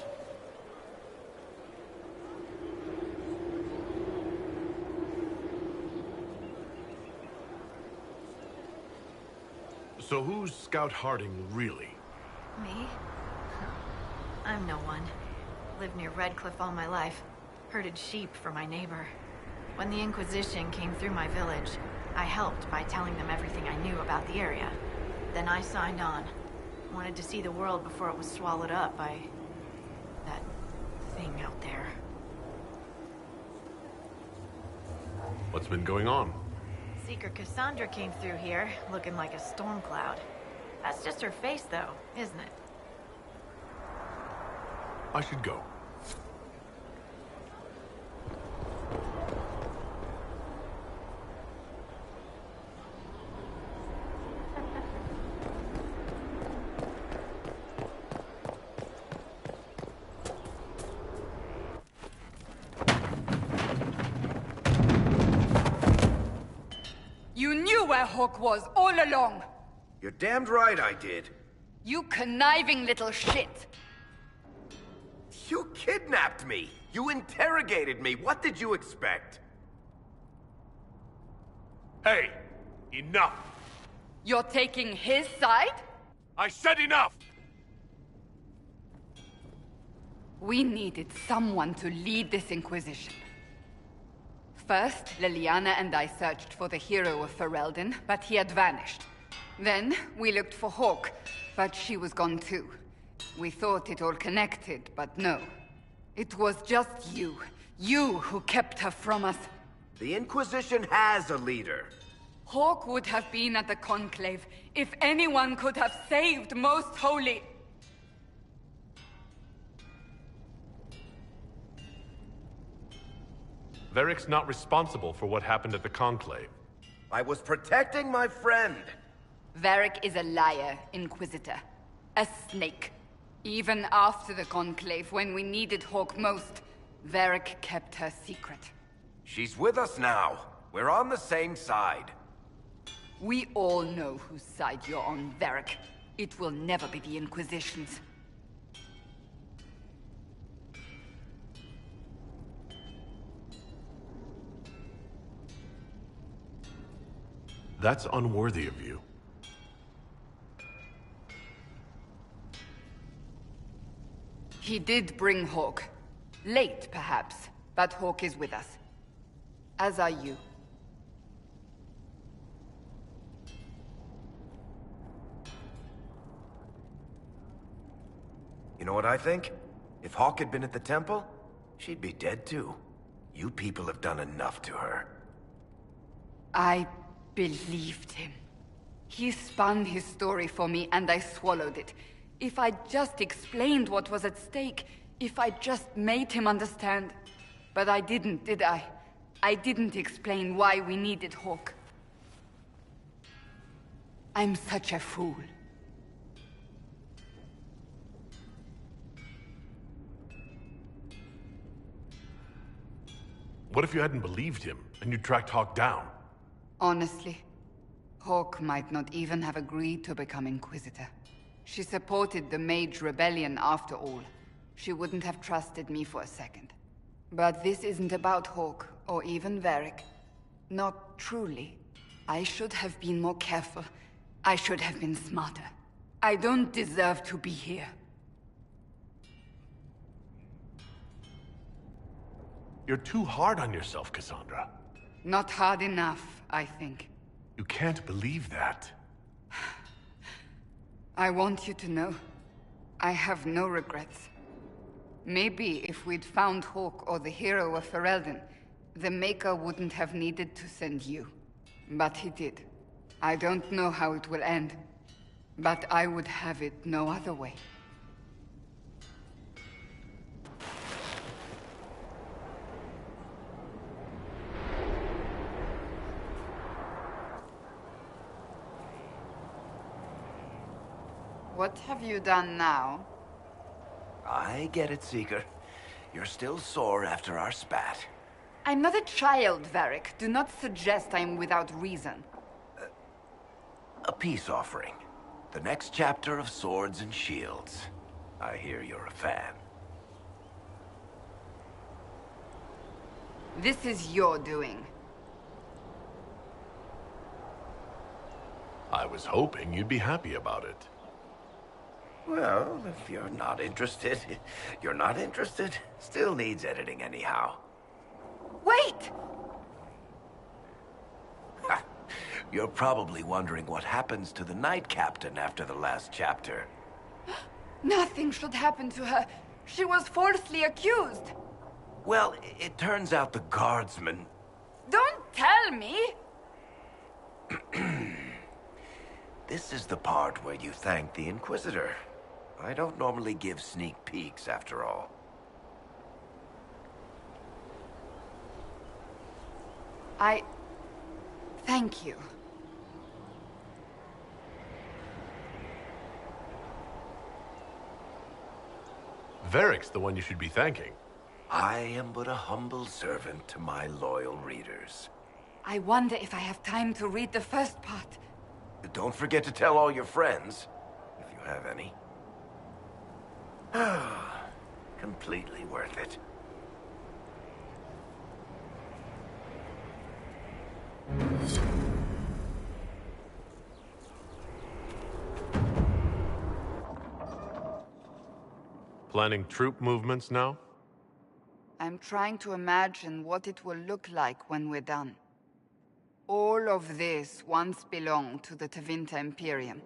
So who's Scout Harding, really? Me? I'm no one. Lived near Redcliffe all my life. Herded sheep for my neighbor. When the Inquisition came through my village, I helped by telling them everything I knew about the area. Then I signed on. Wanted to see the world before it was swallowed up by that thing out there. What's been going on? Seeker Cassandra came through here, looking like a storm cloud. That's just her face, though, isn't it? I should go. You knew where Hawk was all along! You're damned right I did. You conniving little shit! You kidnapped me! You interrogated me! What did you expect? Hey! Enough! You're taking his side? I said enough! We needed someone to lead this Inquisition. First, Liliana and I searched for the hero of Ferelden, but he had vanished. Then, we looked for Hawk, but she was gone too. We thought it all connected, but no. It was just you. You who kept her from us. The Inquisition has a leader. Hawke would have been at the Conclave if anyone could have saved Most Holy. Varric's not responsible for what happened at the Conclave. I was protecting my friend. Varric is a liar, Inquisitor. A snake. Even after the Conclave, when we needed Hawke most, Varric kept her secret. She's with us now. We're on the same side. We all know whose side you're on, Varric. It will never be the Inquisition's. That's unworthy of you. He did bring Hawke. Late, perhaps, but Hawke is with us. As are you. You know what I think? If Hawke had been at the temple, she'd be dead too. You people have done enough to her. I believed him. He spun his story for me and I swallowed it. If I just explained what was at stake, if I just made him understand. But I didn't, did I? I didn't explain why we needed Hawke. I'm such a fool. What if you hadn't believed him, and you tracked Hawke down? Honestly, Hawke might not even have agreed to become Inquisitor. She supported the Mage Rebellion after all. She wouldn't have trusted me for a second. But this isn't about Hawke, or even Varric. Not truly. I should have been more careful. I should have been smarter. I don't deserve to be here. You're too hard on yourself, Cassandra. Not hard enough, I think. You can't believe that. I want you to know, I have no regrets. Maybe if we'd found Hawke or the hero of Ferelden, the Maker wouldn't have needed to send you. But he did. I don't know how it will end, but I would have it no other way. What have you done now? I get it, Seeker. You're still sore after our spat. I'm not a child, Varric. Do not suggest I am without reason. A peace offering. The next chapter of Swords and Shields. I hear you're a fan. This is your doing. I was hoping you'd be happy about it. Well, if you're not interested, you're not interested. Still needs editing anyhow. Wait! You're probably wondering what happens to the Knight Captain after the last chapter. Nothing should happen to her. She was falsely accused. Well, it turns out the guardsman... Don't tell me! This is the part where you thank the Inquisitor. I don't normally give sneak peeks, after all. Thank you. Varric's the one you should be thanking. I am but a humble servant to my loyal readers. I wonder if I have time to read the first part. Don't forget to tell all your friends, if you have any. Completely worth it. Planning troop movements now? I'm trying to imagine what it will look like when we're done. All of this once belonged to the Tevinter Imperium.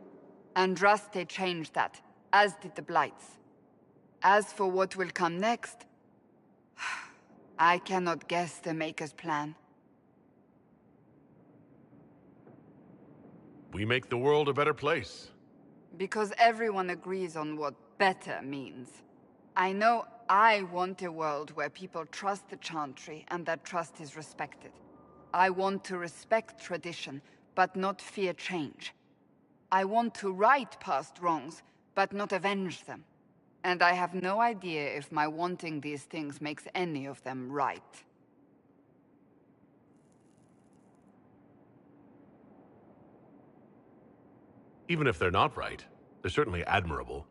Andraste changed that. as did the Blights. As for what will come next, I cannot guess the Maker's plan. We make the world a better place. Because everyone agrees on what better means. I know I want a world where people trust the Chantry and that trust is respected. I want to respect tradition, but not fear change. I want to right past wrongs, but not avenge them. And I have no idea if my wanting these things makes any of them right. Even if they're not right, they're certainly admirable.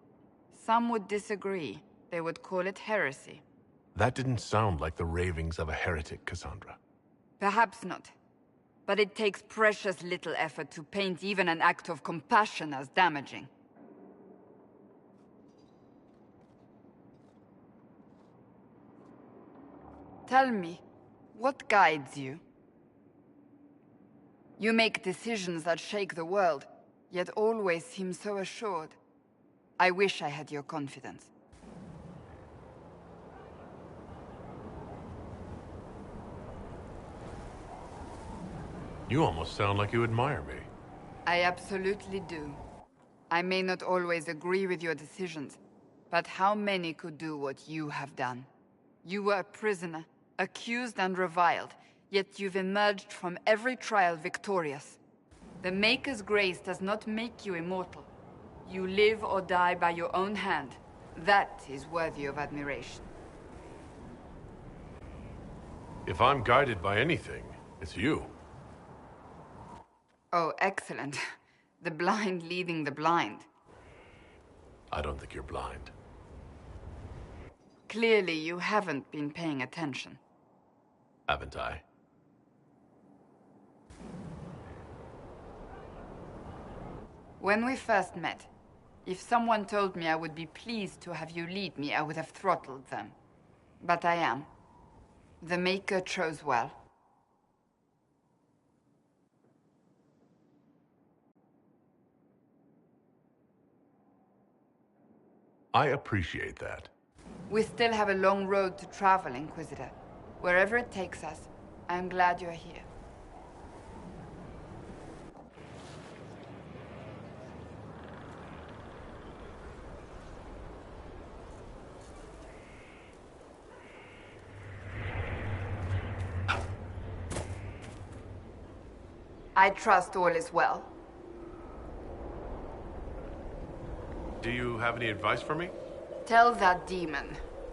Some would disagree. They would call it heresy. That didn't sound like the ravings of a heretic, Cassandra. Perhaps not. But it takes precious little effort to paint even an act of compassion as damaging. Tell me, what guides you? You make decisions that shake the world, yet always seem so assured. I wish I had your confidence. You almost sound like you admire me. I absolutely do. I may not always agree with your decisions, but how many could do what you have done? You were a prisoner, accused and reviled, yet you've emerged from every trial victorious. The Maker's grace does not make you immortal. You live or die by your own hand. That is worthy of admiration. If I'm guided by anything, it's you. Oh, excellent. The blind leading the blind. I don't think you're blind. Clearly, you haven't been paying attention. Haven't I? When we first met, if someone told me I would be pleased to have you lead me, I would have throttled them. But I am. The Maker chose well. I appreciate that. We still have a long road to travel, Inquisitor. Wherever it takes us, I'm glad you're here. I trust all is well. Do you have any advice for me? Tell that demon,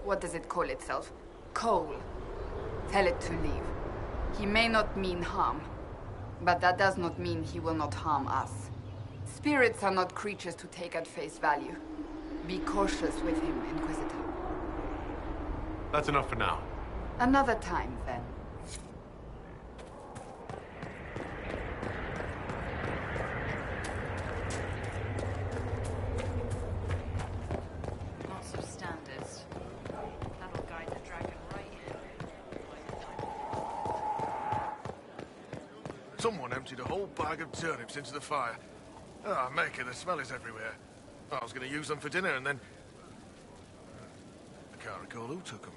what does it call itself? Cole. Tell it to leave. He may not mean harm, but that does not mean he will not harm us. Spirits are not creatures to take at face value. Be cautious with him, Inquisitor. That's enough for now. Another time, then. Someone emptied a whole bag of turnips into the fire. Ah, Maker, the smell is everywhere. I was going to use them for dinner and then... I can't recall who took them.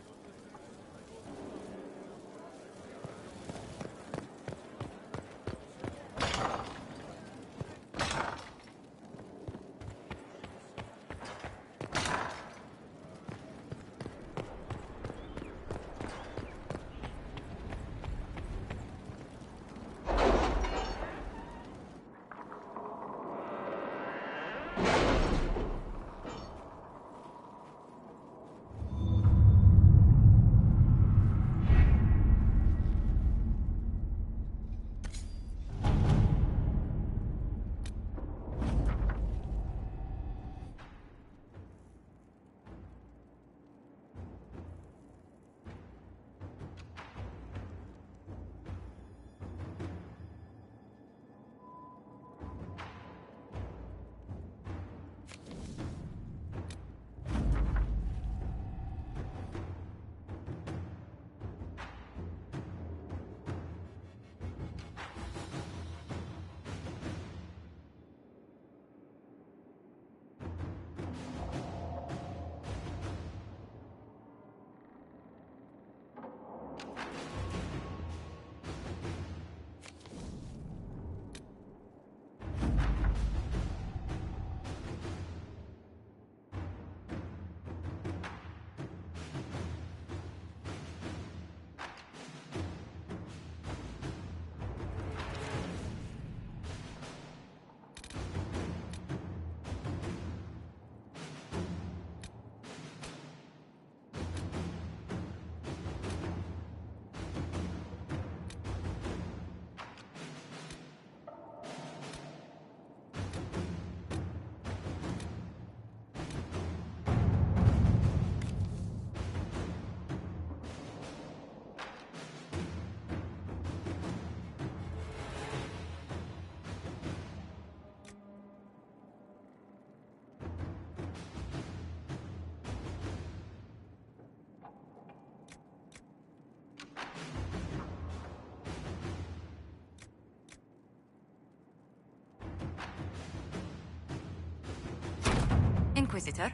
Inquisitor.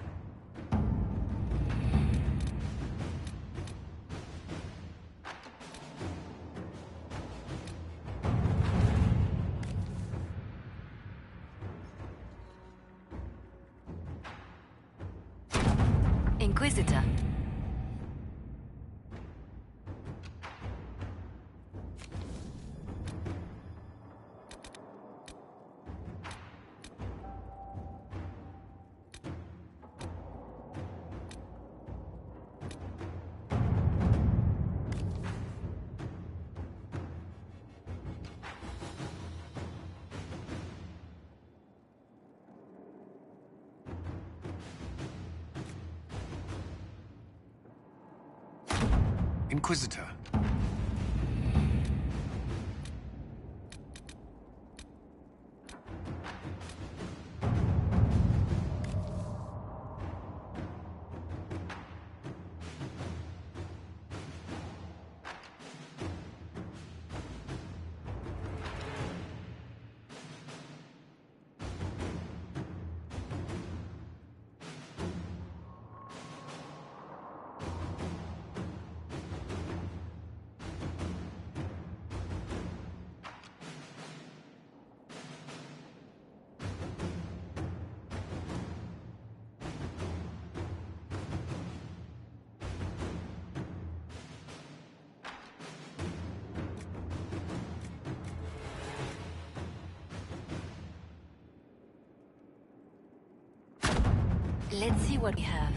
Inquisitor. Inquisitor. Let's see what we have.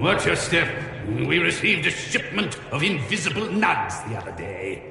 Watch your step. We received a shipment of invisible nugs the other day.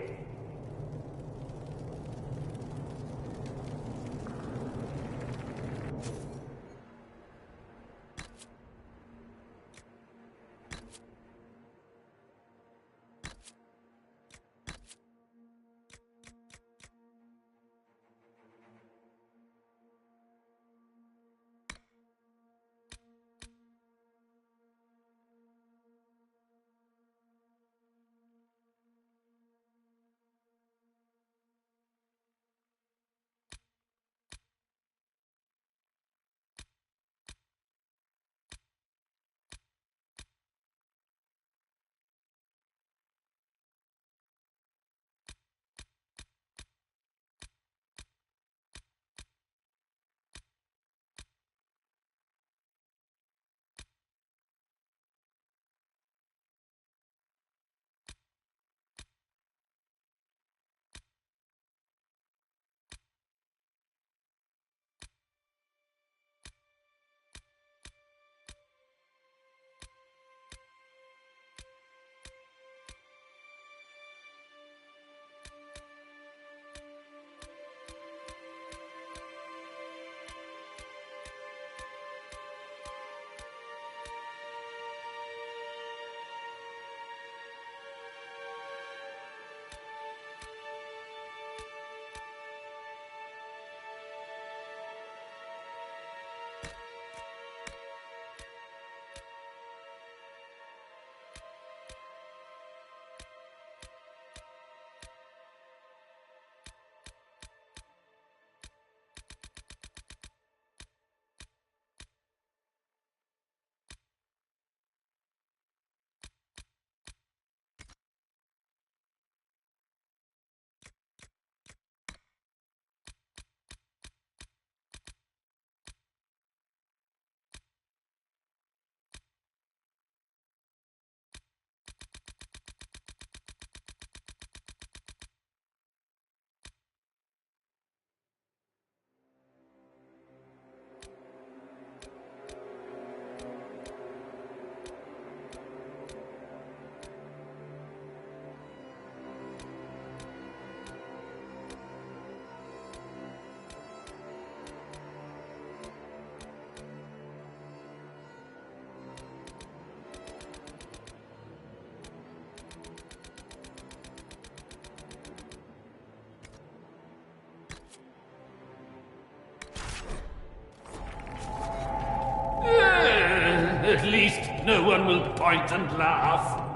No one will point and laugh.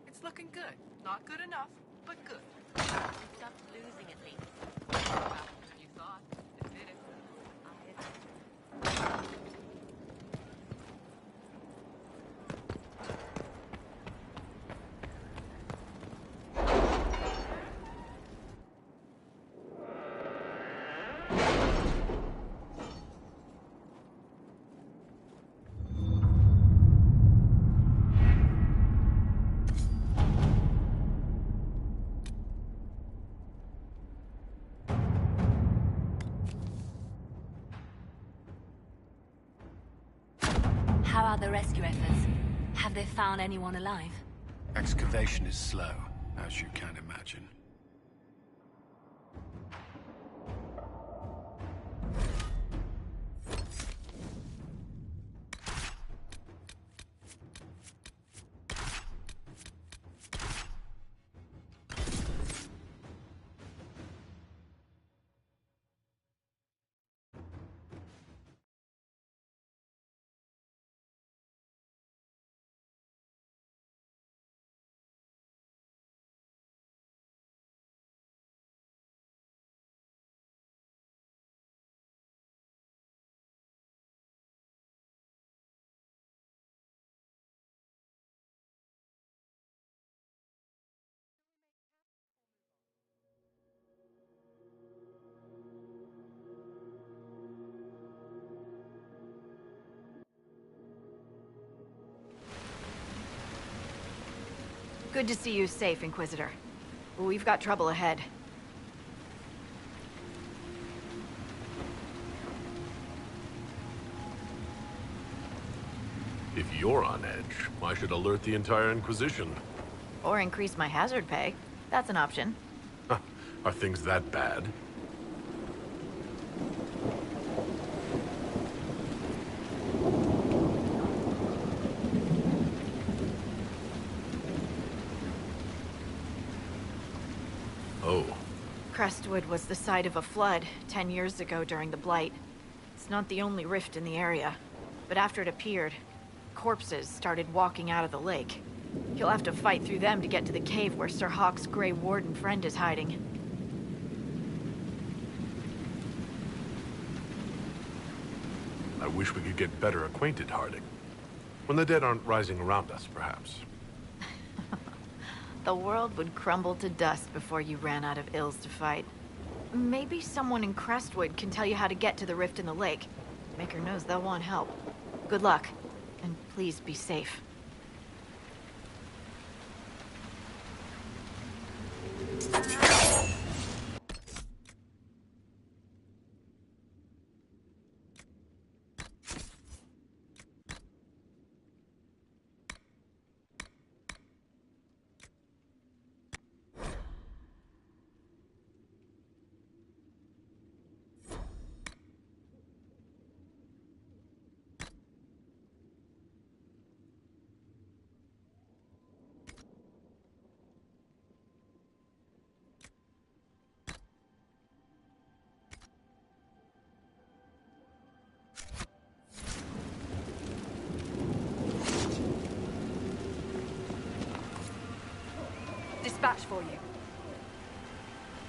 It's looking good. Not good enough, but good. Stop losing at least. Than you thought. Admit it. How are the rescue efforts? Have they found anyone alive? Excavation is slow, as you can imagine. Good to see you safe, Inquisitor. We've got trouble ahead. If you're on edge, I should alert the entire Inquisition. Or increase my hazard pay. That's an option. Are things that bad? Oh. Crestwood was the site of a flood 10 years ago during the Blight. It's not the only rift in the area, but after it appeared, corpses started walking out of the lake. You'll have to fight through them to get to the cave where Sir Hawke's Grey Warden friend is hiding. I wish we could get better acquainted, Harding. When the dead aren't rising around us, perhaps. The world would crumble to dust before you ran out of ills to fight. Maybe someone in Crestwood can tell you how to get to the rift in the lake. Maker knows they'll want help. Good luck, and please be safe. dispatch for you.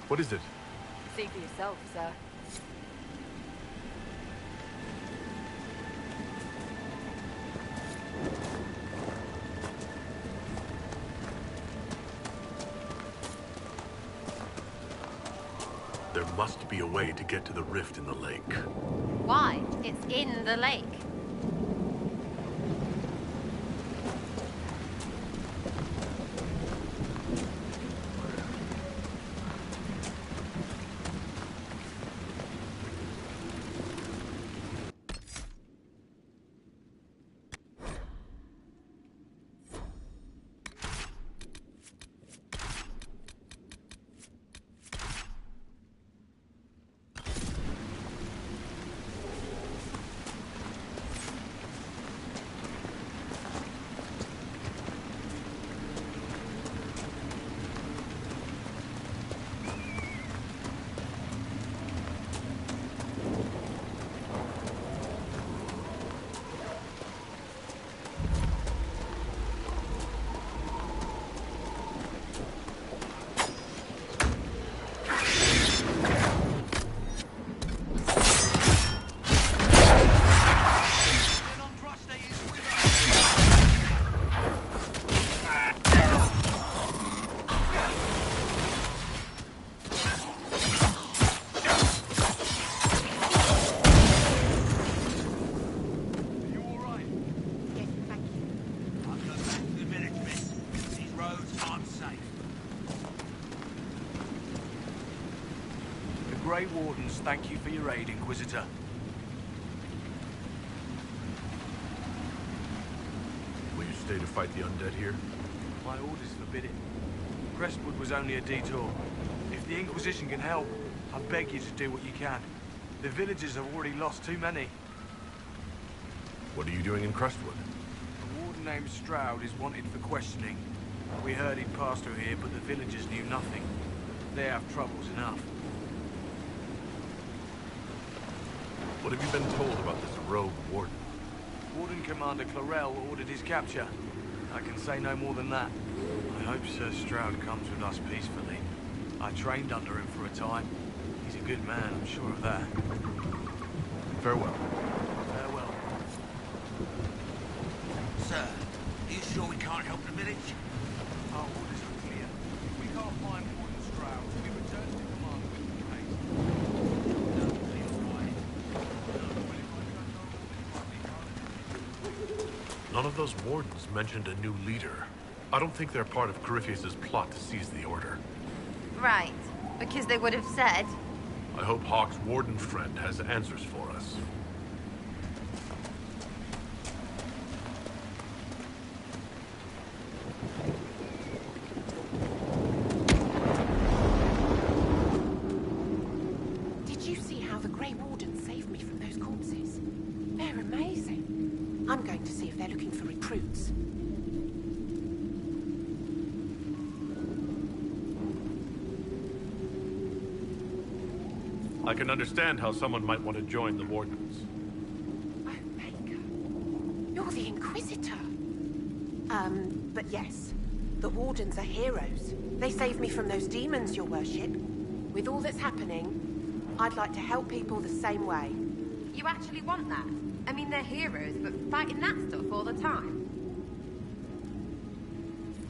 What is it? See for yourself, sir. There must be a way to get to the rift in the lake. Why? It's in the lake. Grey Wardens, thank you for your aid, Inquisitor. Will you stay to fight the undead here? My orders forbid it. Crestwood was only a detour. If the Inquisition can help, I beg you to do what you can. The villagers have already lost too many. What are you doing in Crestwood? A warden named Stroud is wanted for questioning. We heard he'd passed through here, but the villagers knew nothing. They have troubles enough. What have you been told about this rogue warden? Warden Commander Clarel ordered his capture. I can say no more than that. I hope Sir Stroud comes with us peacefully. I trained under him for a time. He's a good man, I'm sure of that. Farewell. Farewell. Sir, are you sure we can't help the village? Our orders are clear. If we can't find Warden Stroud, we return to command with haste. None of those wardens mentioned a new leader. I don't think they're part of Corypheus' plot to seize the Order. Right, because they would have said... I hope Hawk's warden friend has answers for us. Did you see how the Grey Warden saved me from those corpses? They're amazing. I'm going to see if they're looking for recruits. I can understand how someone might want to join the Wardens. You're the Inquisitor. But yes, the Wardens are heroes. They saved me from those demons, your worship. With all that's happening, I'd like to help people the same way. You actually want that? I mean, they're heroes, but fighting that stuff all the time.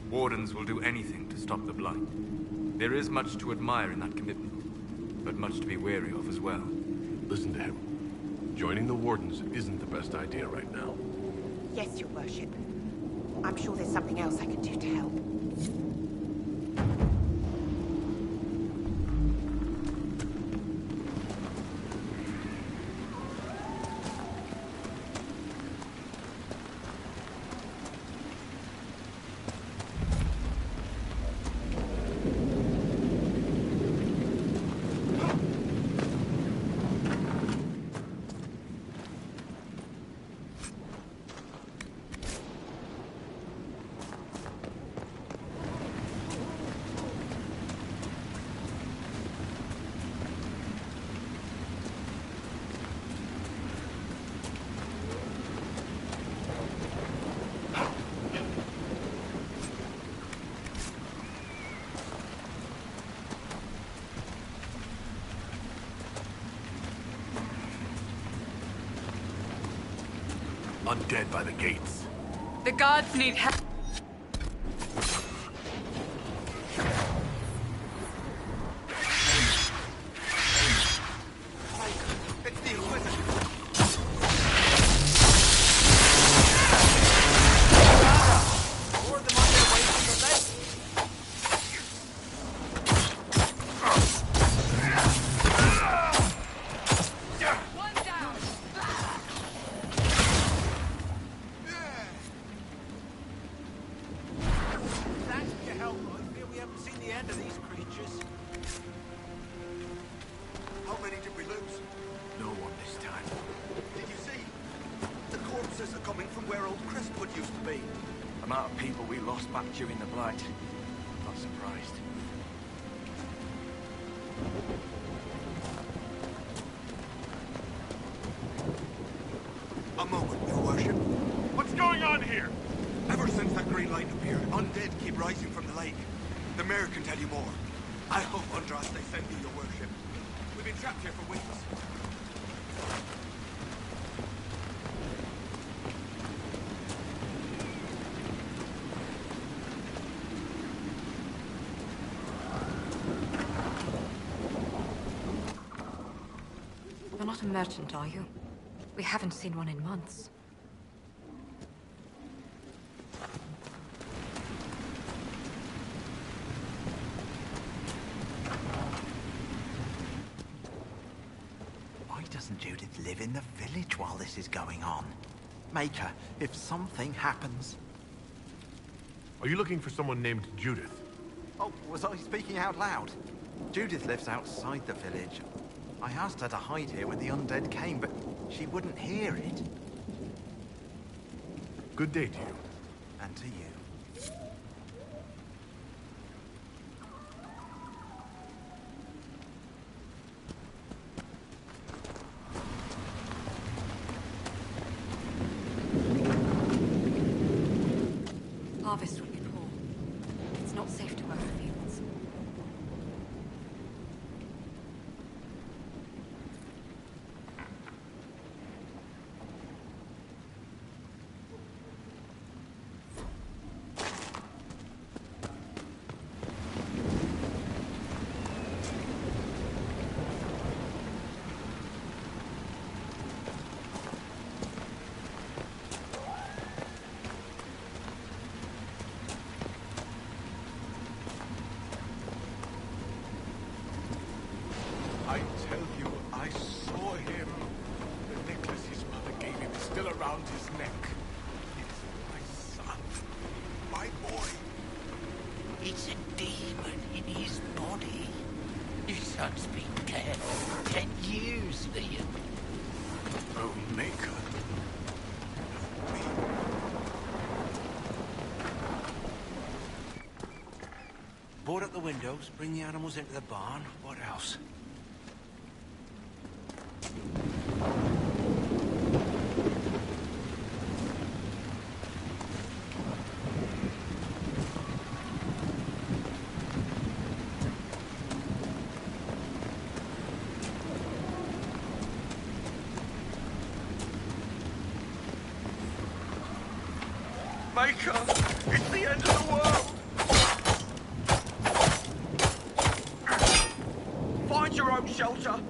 Wardens will do anything to stop the Blight. There is much to admire in that commitment, but much to be wary of as well. Listen to him. Joining the Wardens isn't the best idea right now. Yes, your worship. I'm sure there's something else I can do to help. undead by the gates. The guards need help. Crestwood used to be. The amount of people we lost back during the Blight. Not surprised. A moment, Your Worship. What's going on here? Ever since that green light appeared, undead keep rising from the lake. The mayor can tell you more. I hope Andraste sent you, Your Worship. We've been trapped here for weeks. You're not a merchant, are you? We haven't seen one in months. Why doesn't Judith live in the village while this is going on? Make her, if something happens. Are you looking for someone named Judith? Oh, was I speaking out loud? Judith lives outside the village. I asked her to hide here when the undead came, but she wouldn't hear it. Good day to you. And to you. Harvest will be poor. It's not safe to work the fields. I tell you, I saw him. The necklace his mother gave him is still around his neck. It's my son. My boy. It's a demon in his body. Your son's been dead 10 years, Liam. Oh, Maker. Board up the windows, bring the animals into the barn. What else? Maker, it's the end of the world. Find your own shelter.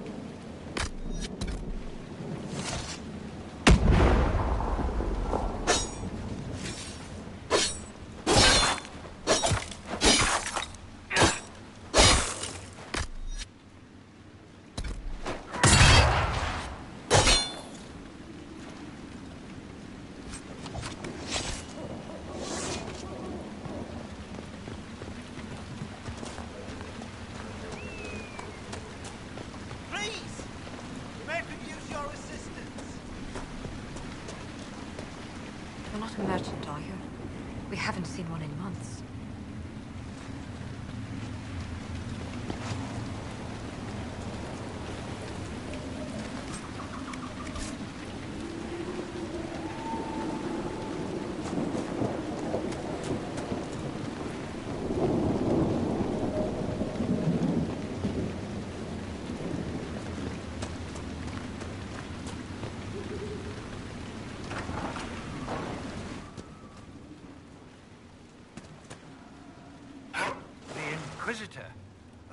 Inquisitor.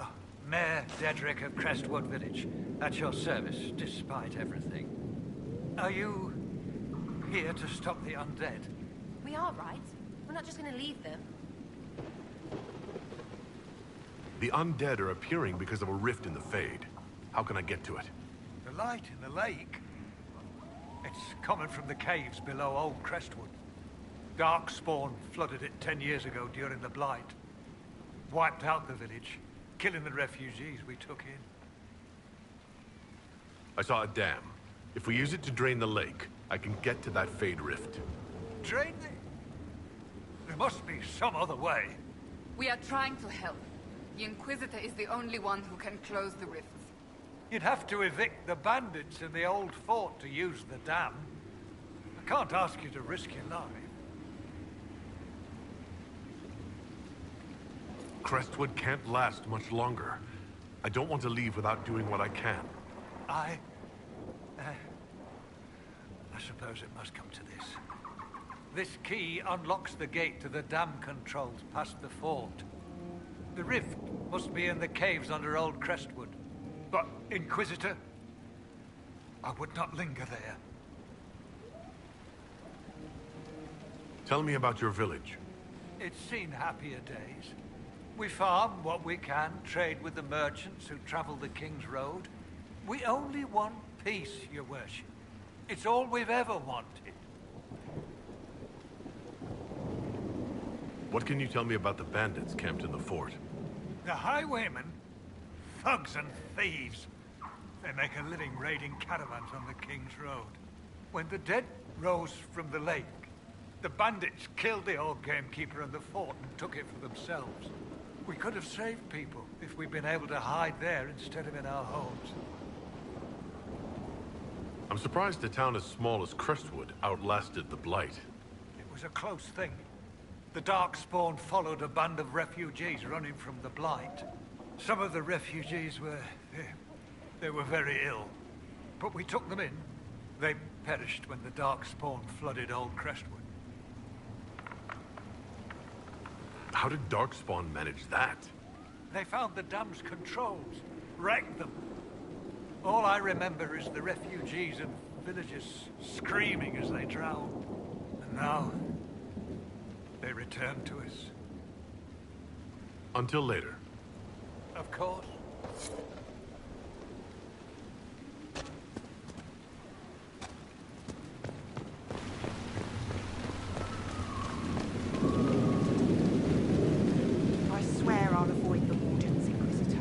Oh, Mayor Dedrick of Crestwood Village. At your service, despite everything. Are you here to stop the undead? We are, right? We're not just gonna leave them. The undead are appearing because of a rift in the Fade. How can I get to it? The light in the lake? It's coming from the caves below Old Crestwood. Darkspawn flooded it 10 years ago during the Blight. Wiped out the village, killing the refugees we took in. I saw a dam. If we use it to drain the lake, I can get to that Fade rift. Drain the... There must be some other way. We are trying to help. The Inquisitor is the only one who can close the rifts. You'd have to evict the bandits in the old fort to use the dam. I can't ask you to risk your life. Crestwood can't last much longer. I don't want to leave without doing what I can. I suppose it must come to this. This key unlocks the gate to the dam controls past the fort. The rift must be in the caves under Old Crestwood. But, Inquisitor, I would not linger there. Tell me about your village. It's seen happier days. We farm what we can, trade with the merchants who travel the King's Road. We only want peace, your worship. It's all we've ever wanted. What can you tell me about the bandits camped in the fort? The highwaymen, thugs and thieves. They make a living raiding caravans on the King's Road. When the dead rose from the lake, the bandits killed the old gamekeeper in the fort and took it for themselves. We could have saved people if we'd been able to hide there instead of in our homes. I'm surprised a town as small as Crestwood outlasted the Blight. It was a close thing. The Darkspawn followed a band of refugees running from the Blight. Some of the refugees were... they were very ill. But we took them in. They perished when the Darkspawn flooded Old Crestwood. How did Darkspawn manage that? They found the dam's controls, wrecked them. All I remember is the refugees and villagers screaming as they drowned. And now, they return to us. Until later. Of course. I swear I'll avoid the Wardens, Inquisitor.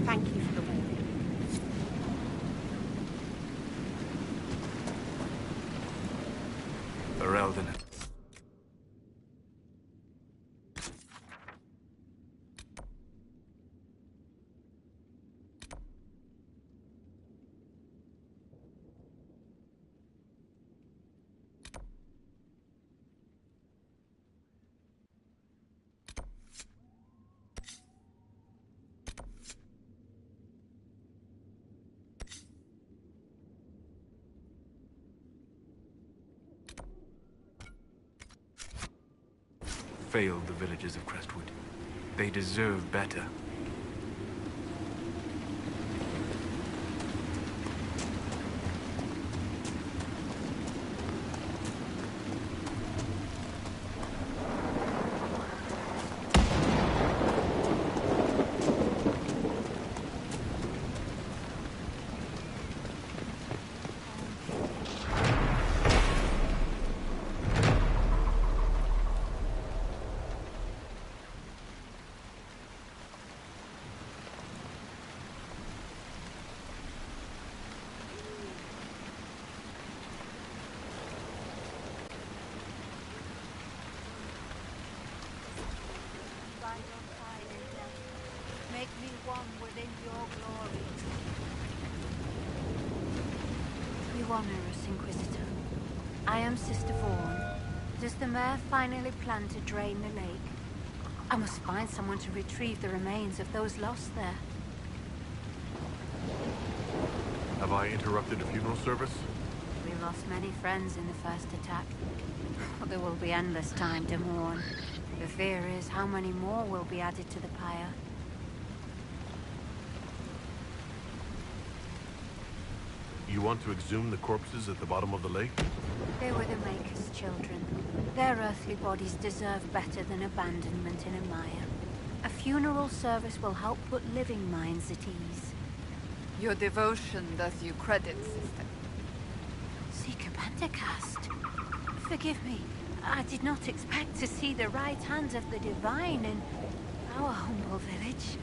Thank you for the warning. Eldon. Failed the villagers of Crestwood. They deserve better. Make me one within your glory. You honor us, Inquisitor. I am Sister Vaughn. Does the mayor finally plan to drain the lake? I must find someone to retrieve the remains of those lost there. Have I interrupted a funeral service? We lost many friends in the first attack. But there will be endless time to mourn. The fear is how many more will be added to the pyre. You want to exhume the corpses at the bottom of the lake? They were the Maker's children. Their earthly bodies deserve better than abandonment in a mire. A funeral service will help put living minds at ease. Your devotion does you credit, sister. Seeker Pentecost. Forgive me. I did not expect to see the right hand of the divine in our humble village.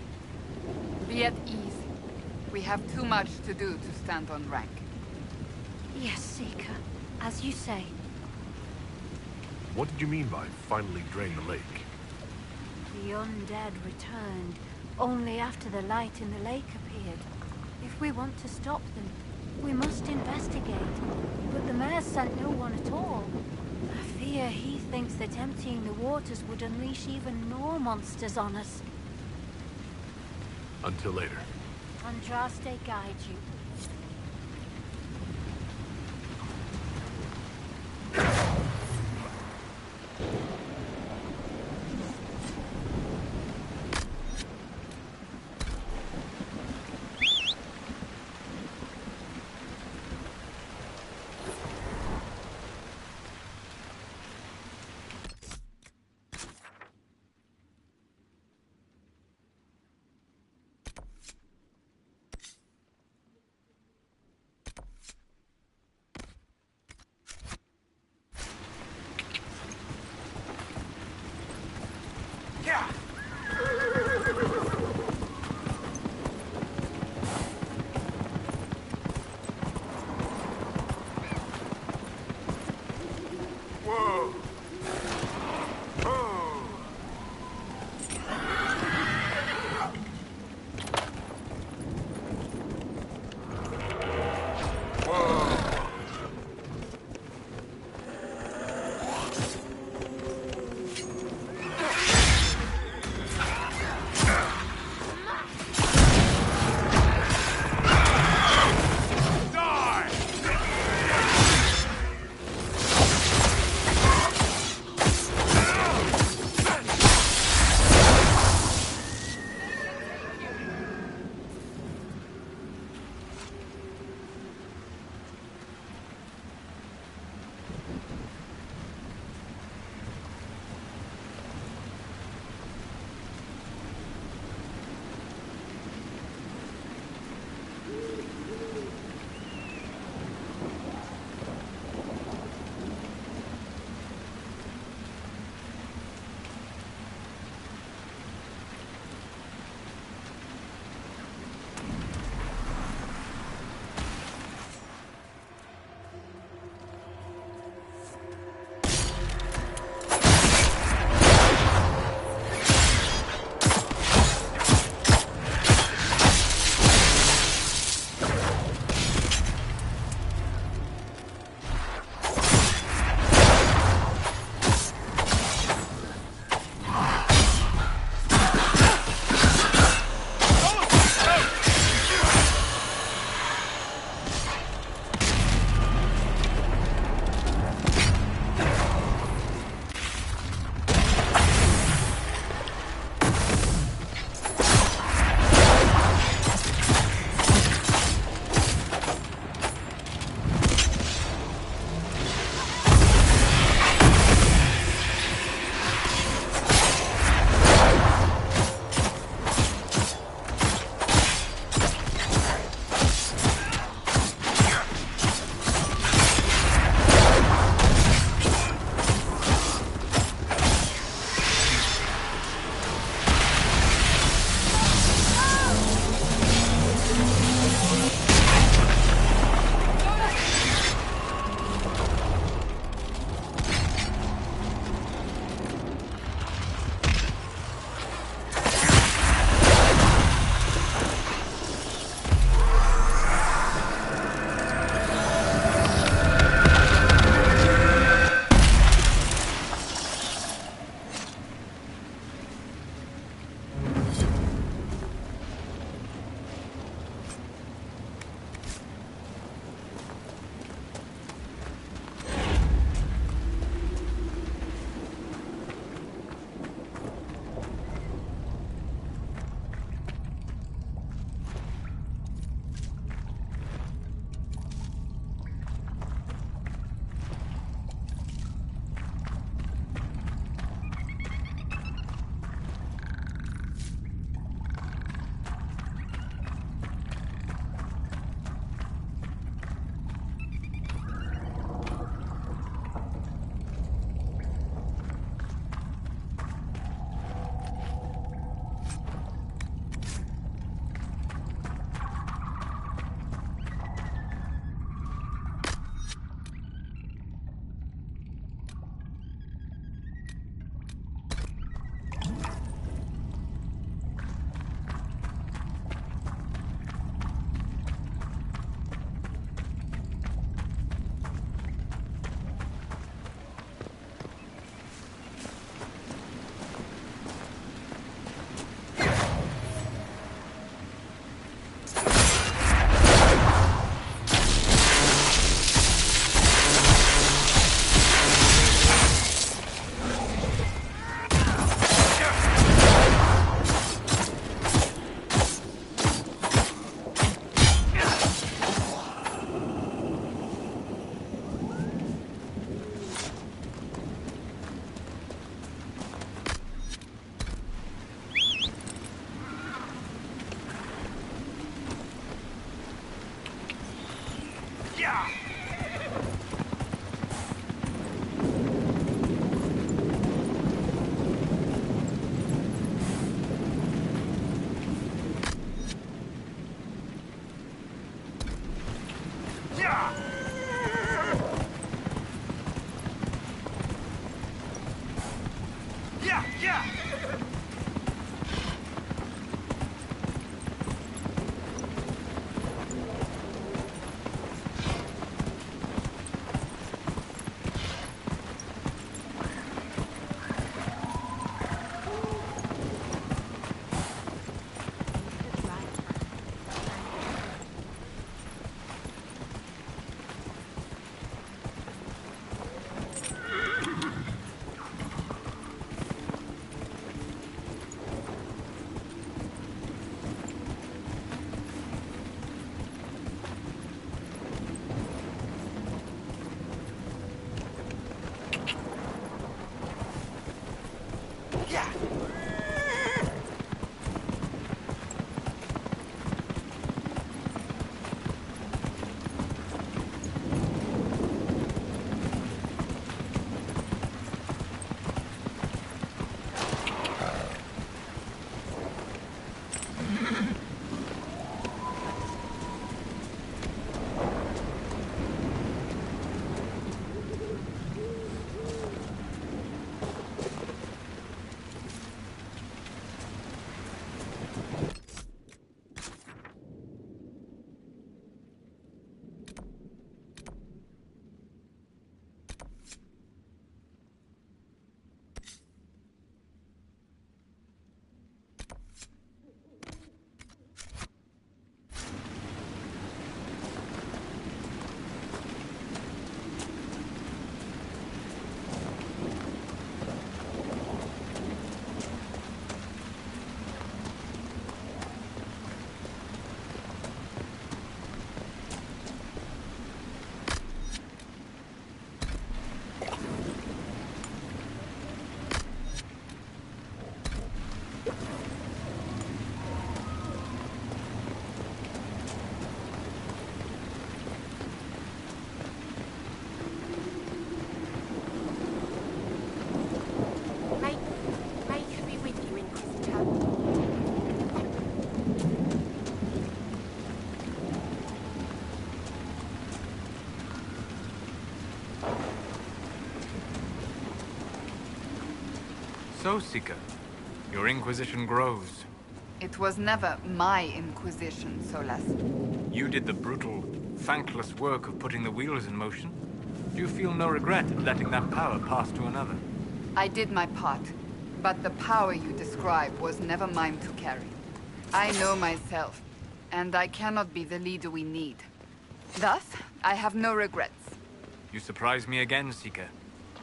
Be at ease. We have too much to do to stand on rank. Yes, Seeker. As you say. What did you mean by finally drain the lake? The undead returned only after the light in the lake appeared. If we want to stop them, we must investigate. But the mayor sent no one at all. I fear he thinks that emptying the waters would unleash even more monsters on us. Until later. Andraste guide you. So, Seeker, your Inquisition grows. It was never my Inquisition, Solas. You did the brutal, thankless work of putting the wheels in motion. Do you feel no regret at letting that power pass to another? I did my part, but the power you describe was never mine to carry. I know myself, and I cannot be the leader we need. Thus, I have no regrets. You surprise me again, Seeker.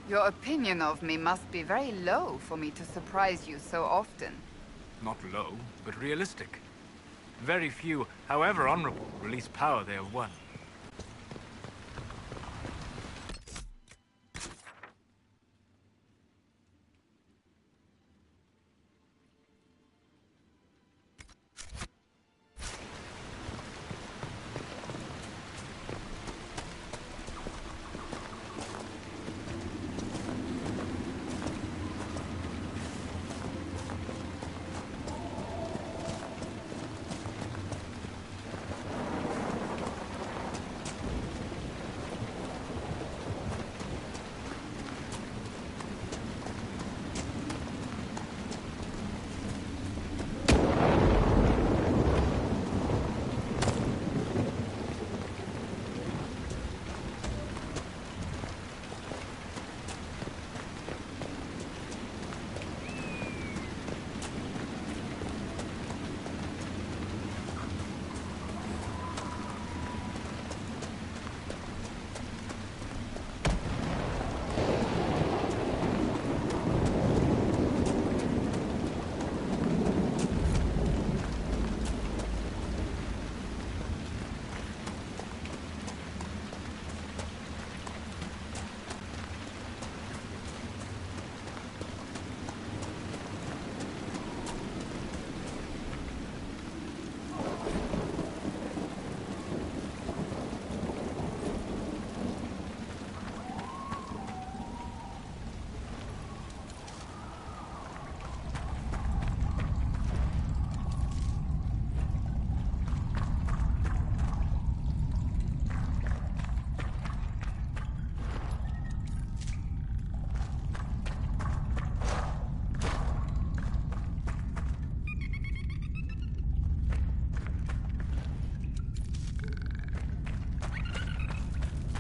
Your opinion of me must be very low for me to surprise you so often. Not low, but realistic. Very few, however honorable, release power they have won.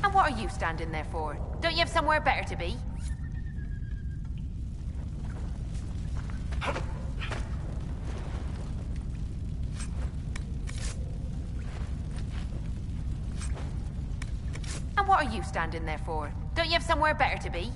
And what are you standing there for? Don't you have somewhere better to be? And what are you standing there for? Don't you have somewhere better to be?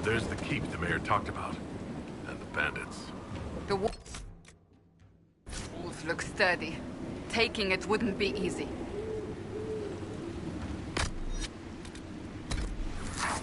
There's the keep the mayor talked about. And the bandits. The walls look sturdy. Taking it wouldn't be easy.